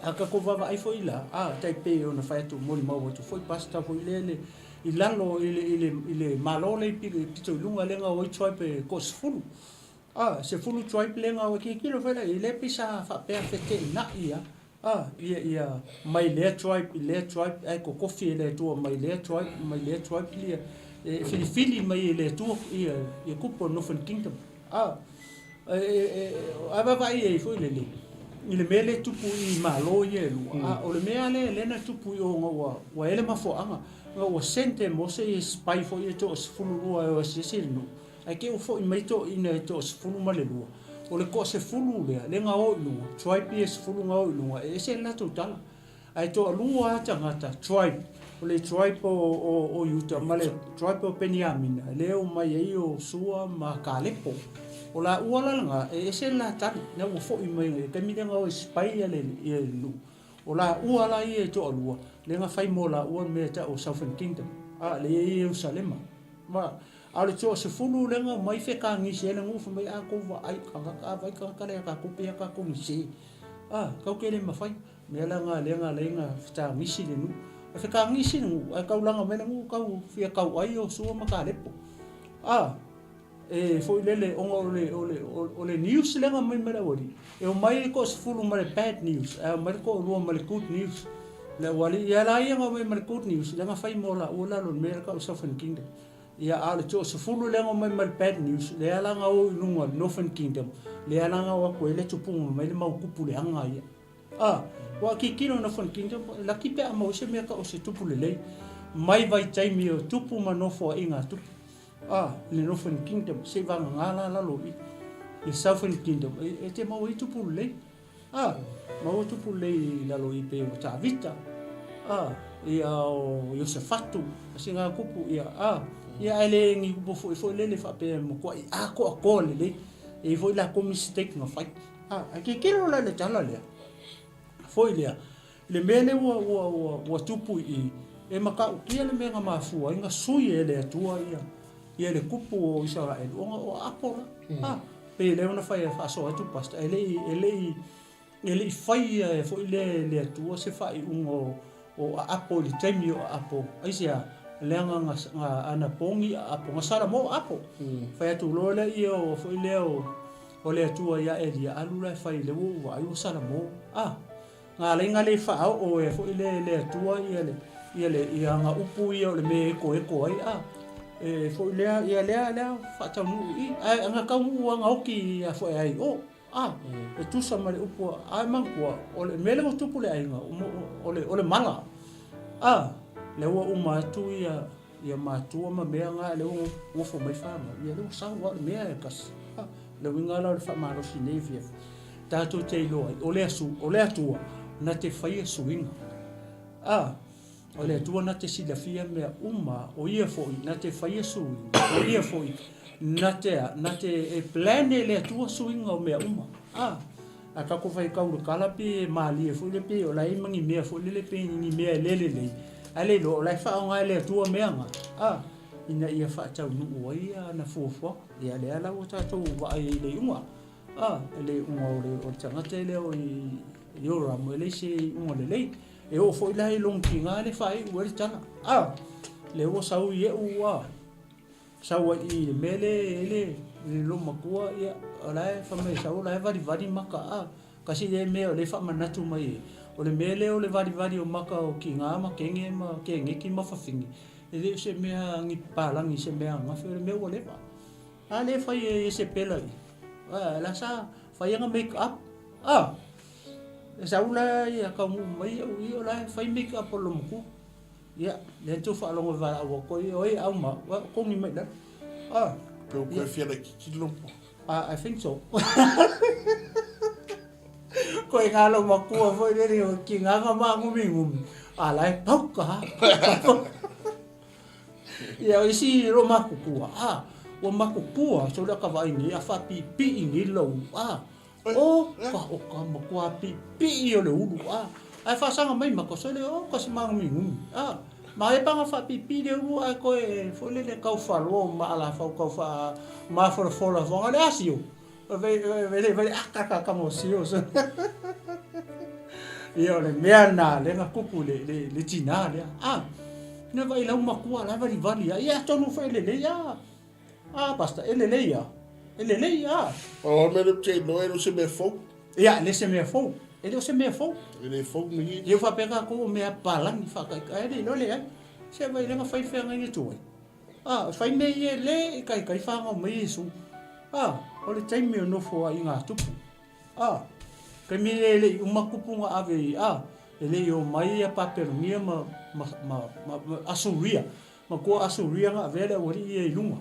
Speaker 2: aka ko vava ai foi la tai pe ona fa to moli mau to foi pasta foi le I lalo ile malole pito lunga lenga o tribe ko sfulu se fulu tribe lenga o ke kilo fela ile pisa fa pe fete na ia mai le tribe ai ko kofi le to mai le tribe lia fili mai le to ia kupo Northern Kingdom ava vai foi le ile mele tupu I malo ye lu o le mea le na tupu o wa ele mafo anga o sente mo se spy fo ye to sfulu o se no ai ke o fo I mai to ina to sfulu male lu o le ko se fulu le nga o lu tribe ye sfulu nga o lu e se la to tala ai to lu a tangata tribe o le tribe o Utah male tribe o Benjamin le o mai ai o sua ma kalepo o la uala nga e se la tani na o fo I mai ke mi nga o spy le lu o la uala ye to lu le nga fai mo la ua me ta o Southern Kingdom le Jerusalem ma ale to se fulu le nga mai fe ka ngi se le ngu fu mai a ko va ai ka vai ka le ka ko pe ka ko ni se ka ke le ma fai me la nga le nga ta mi si le nu fe ka ngi si nu ka ulanga me ngu ka fi ka ai o so ma ka le po foi lele o le news le nga mai mera ori e o mai ko se fulu ma le bad news mai ko ro ma le good news le wali ya la ia mai ma le good news le nga fai mo la o la lo America o Southern Kingdom ia ale to se fulu le nga mai ma le bad news le ala nga o lunga Northern Kingdom le ala nga o ko le tupu mai le mau kupu le anga ia wa ki kino Northern Kingdom la ki pe mo se me ka o se tupu le mai vai taimi o tupu ma no fo inga tupu le Northern Kingdom se va ngala la lo I le Southern Kingdom e te mau I tupu le ma o tupu lei lalo I pe o tavita ia o Iosefatu singa kupu ia ele ngi kupu fo lele fa pe mo ko ko le e foi la ko mistake no fai ke kilo la le tala le foi le mele o tupu I e maka kia le menga mafua inga sui ele atua ia le kupu o Israel o apora pe le ona fai fa so atu pasta ele fai fo le atua se fai o apo le temi o apo aisia lenga nga ana pongi apo ngasara mo apo fai atu lo le io fo o le atua ia elia alula fai le wo ai o sara mo nga le fa o e fo le atua ia nga upu ia le me ko ai e fo le fa ta mu nga ka mu nga oki fo ai e tu sa mare upu ai mangua o le mele o tupu le ai nga o le mala le o matu ia matu ma me nga le o fo mai fa ia le sa wa me kas le winga la fa ma ro sinevia ta tu te lo o le atua na te fai suinga o le atua na te silafia mea o ia foi na te fai suinga o ia foi na te e plane le atua suinga o mea a ka ko fai kauru kala pe mali e foi le pe o lai mangi mea foi le pe ni mea lele ale lo lai fa nga le atua mea nga ina ia fa tau nu ia na fofo ia le ala o tatu wa ai le unga le unga o tanga te le o yora mo le se unga le e o foi lai long kinga le fai o le tana le o sau ie ua sau I mele lo makua ia lai fa mai sau lai vari maka kasi le me o le fa manatu mai o le mele o le vari o maka o kinga ma kenge ki ma fa fingi ele se mea ngi palangi se mea nga fe me o le ba le fai se pela la sa fai nga make up sa ula ia ka mu mai o la fai make up o lo mu ia le tu fa lo va o ko oi au ma ko ni mai da
Speaker 1: pe o ko fia le kilo
Speaker 2: I think so ko ngalo makua foi le o ki nga ma ngumi ala pau ka ia isi ro makukua o makukua so da ka vai ni fa pi ni lo ka makua pi o le ulu ai fa sanga mai mako so le ka se mangumi ma e panga fa pi le ulu ai ko e fo le ka fa lo ma ala fa ka fa ma for la va le asio ve ka mo sio so io le mea na le nga kupu le tina le na vai la makua la vari ia tonu fa le basta ele
Speaker 1: o me le te no e se me fo
Speaker 2: ia le se me fo ele se me fo
Speaker 1: ele fo ni
Speaker 2: io fa pega ko me palang fa ka ele no le se vai le nga fai fe nga tu fai me le kai fa nga me su o le taimi no fo ai nga tupu ka mi le umakupu nga ave ele yo mai papermia ma asuria ma ko asuria nga vele ori e lunga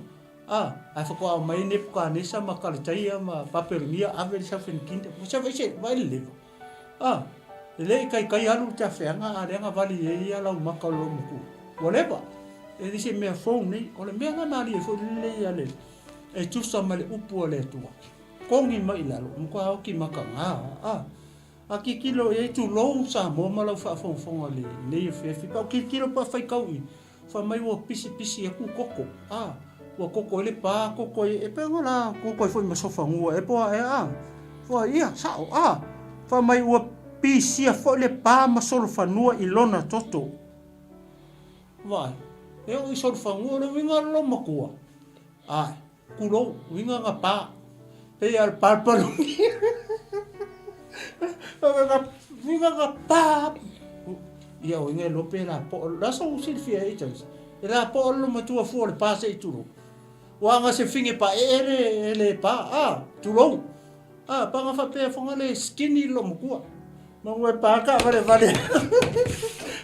Speaker 2: ai fa ko mai ne ka nesa ma kaltaia ma papermia ave sa fen kinde mo sa vai le ele kai alu ta fe nga ale nga vali e ia la makalo muku whatever ele se me phone ni o le me nga na li fo le ale e tu sa male upu le tu kongi mai lalo mo ko ki makanga aki kilo e tu lo sa mo malo fa fo le fe pa ki kilo pa fai kau fa mai wo pisi e ku koko wo koko le pa koko e pe ngola koko foi ma sofa ngua e po fo ia sa fa mai wo pisi fo le pa ma solo fa nua I lona toto vai e o solo fa ngua le winga lo makua kulo winga nga pa pe al parpalo vinga nga pa ia o nge lope la po la so silfia e tans e la po lo matua fu le pase I tulo wa nga se finge pa ele pa tulo pa nga fa pe fonga le skinny lo mkua ma ngwe pa ka vale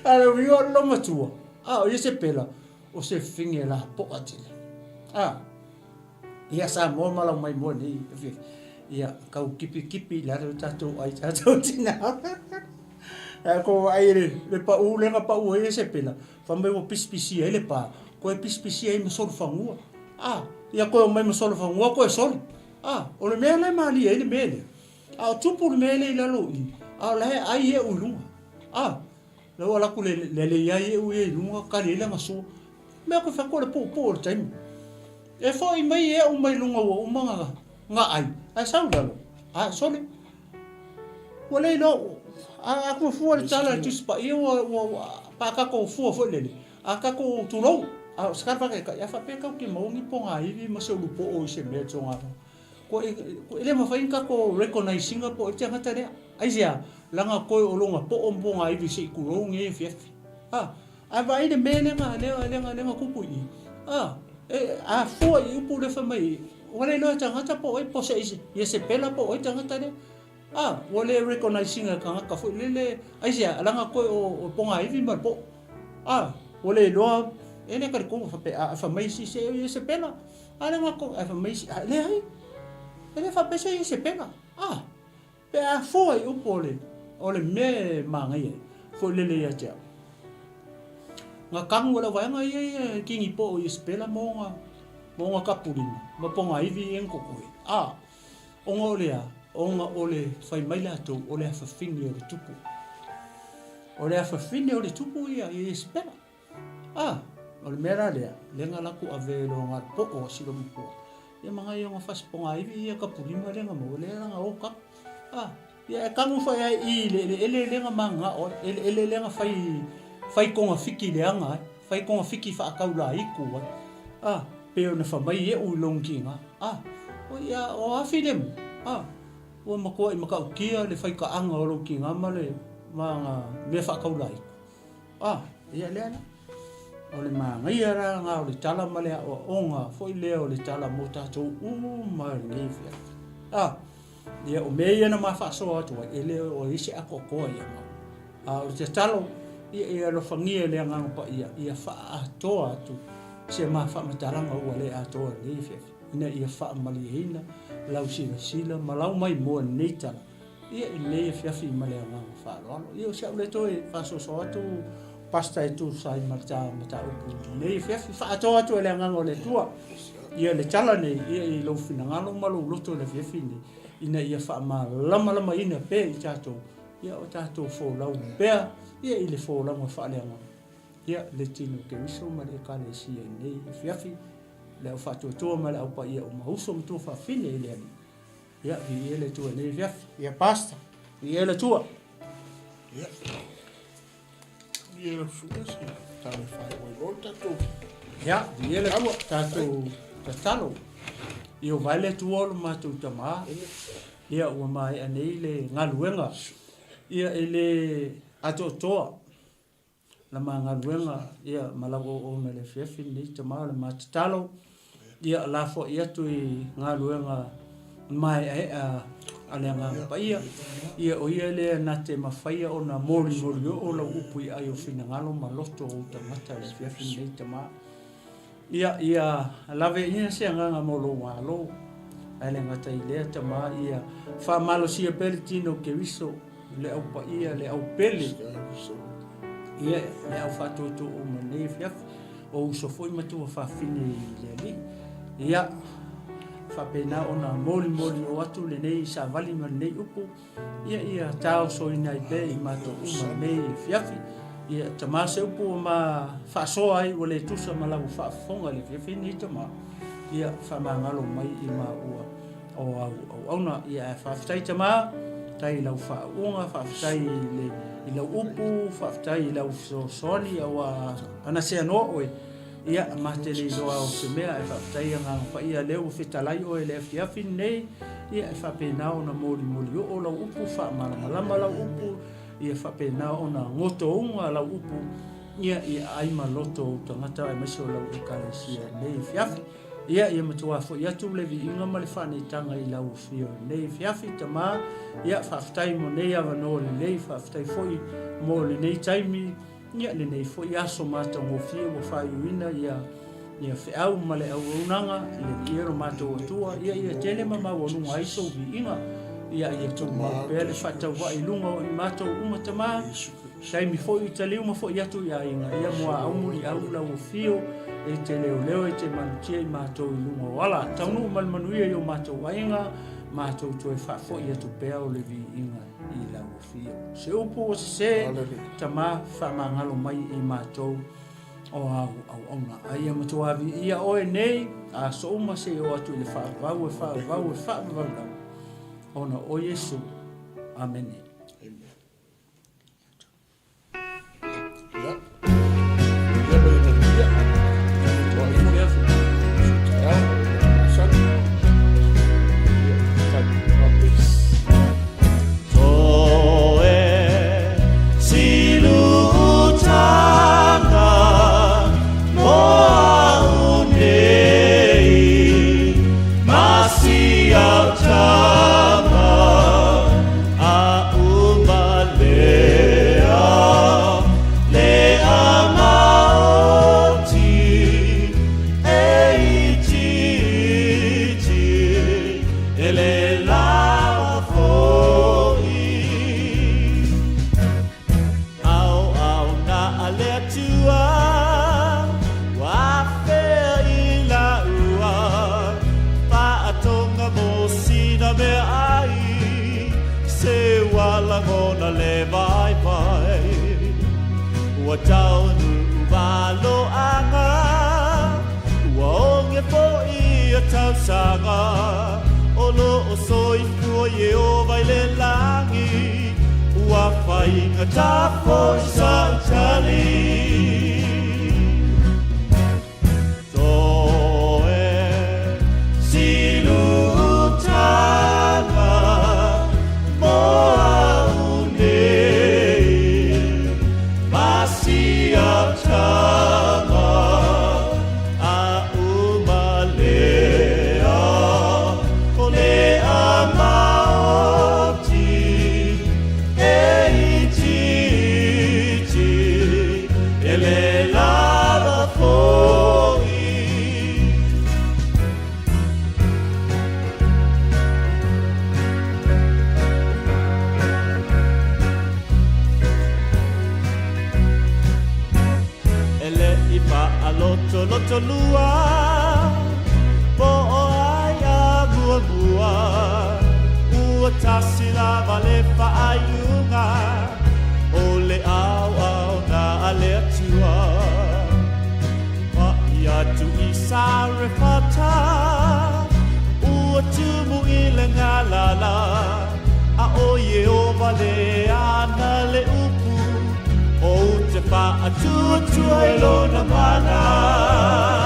Speaker 2: ale wi lo matua o se pela o se finge la po atile ia sa mo mala mai mo ni ia kau kipi la tatou ai tatou tina ko ai le pa u le pa u e se pela fa mai o pispisi ele pa ko e pispisi ai mo sol fangua ia ko mai mo sol fangua ko e sol o le mele mali ele mele o tupu le mele la lo i le ai e ulunga le wala ku le ai e u e lunga ka le la maso me ko fa ko le po le time e fo i mai e o mai lunga o manga nga ai sa ngalo sole wala no aku fu le tala tis pa io pa ka ko fu le ka ko tu lo ska pa ka ya fa pe ka ki mo ni po nga i ma so lu po o se me tsonga ko ele ma fa inka ko recognizing po te ngata le ai sia langa ko o longa po o po nga i se ku lo nge fi ai vai de mene nga le ku pu i fu i pu le fa mai wala no te ngata po po se i se pela po te ngata le wale recognizing ka fu le ai sia langa ko o po nga i ma po wale lo ene ka ko fa mai si se pela langa ko fa mai le ai ele fa pese se pela pe fu i upole ole me mangai fo le ya ja nga kang wala wa nga ye kingi po i spela mo nga kapulina ma po nga ivi en ko ko onga ole fai mai la to ole fa fingi o tupu ole fa fingi o tupu ia i spela ole mera le nga la ku ave lo nga po o silo po ia mga yung fas po nga ivi ia kapulina le nga mo le nga o ka ia kang fa i le nga manga o ele nga fai ko nga fiki le anga fai ko nga fiki fa kaula i ku pe ona fa mai e u longinga o ia o afilem o mako i maka kia le fai ka anga o longinga male manga me fa kaula i ia le ana o le manga ia ra nga o le tala male o onga foi le o le tala mo tatou ma ngi fia ia o meia na mafa so atu ele o isi akoko ia o te talo ia lo fangia le nga pa ia fa atoa tu se mafa mataranga o le atoa ni fe ina ia fa malihina lau sila malau mai mo neta ia le fi male nga fa lo ia se le to fa so atu pasta tu sai mata o le fi fa atoa tu le nga o le tua ia le tala nei ia i lo fina ngalo malu loto le fi ni ina ia fa ma lama ina pe i tato ia o tato fo lau pe ia i le fo lau fa le nga ia Leatinuu 𝗗𝗏𝗖𝗟𝗔𝗜𝗚 ma le kale si nei fiafi le fa to ma le pa ia o mahuso mtu fa fine ile ia vi ele tu nei fiafi ia pasta ia le tua
Speaker 1: ia le fuasi tale fai o volta tu
Speaker 2: ia vi ele tua tato io vale tu o ma tu tama ia o mai anei le ngaluenga ia ele atotoa la mangaluenga ia malago o mele fefi ni tama le matalo ia la fo ia tu ngaluenga mai ale nga pa ia o ia le na te mafai o na mori o la upu ai o fina ngalo maloto o tamata le fefi ni tama ia lave ia se nga molo walo ale nga tai le tama ia fa malo sia Leatinuu 𝗗𝗏𝗖𝗟𝗔𝗜𝗠𝗘 le au pa ia le au pele ia le au fatoto o mane fiaf o so foi matu fa fine le ali ia fa pena ona moli o atu le nei sa vali man nei upu ia tao so ina be mato uma nei fiafi ia tamase upu ma fa so ai wole tu sa mala fa fonga le fiafi ni tama ia fa mangalo mai i ma o ona ia fa ftai tama tai lau fa unga fa ftai le i lau upu whaftai i lau soni awa ana sea no oe ia matele i loa o se mea e whaftai anga pa ia leo whetalai oe le fiafi nei ia e whapenao na mori o lau upu whamalama lau upu ia whapenao na ngoto unga lau upu ia aima loto tangata e meso lau ekalesia nei fiafi ia matua fo ia tu le inga male fani tanga i lau fio nei fiafi tama ia whaftai mo nei ava no le nei whaftai foi mo le nei taimi ia le nei foi aso mata mo fio mo whai uina ia ia whiau ma le au unanga le iero mātou atua ia tele mama wanu ai so vi inga ia tu ma pele fata wa ilunga o mātou umatama sai mi fo i taliu ma fo ia tu ia inga ia moa aumuri au la o fio e te leo e te manutia i mātou ilunga wala taunu malmanuia i o mātou wainga mātou tu e whafo ia tu pea o le vi inga i la o fio se upo o se tama whamangalo mai i mātou o au ona ai matou avi ia o e nei a so uma se o atu le whaavau ona o Yesu amen.
Speaker 3: Atu atu ai lo na mana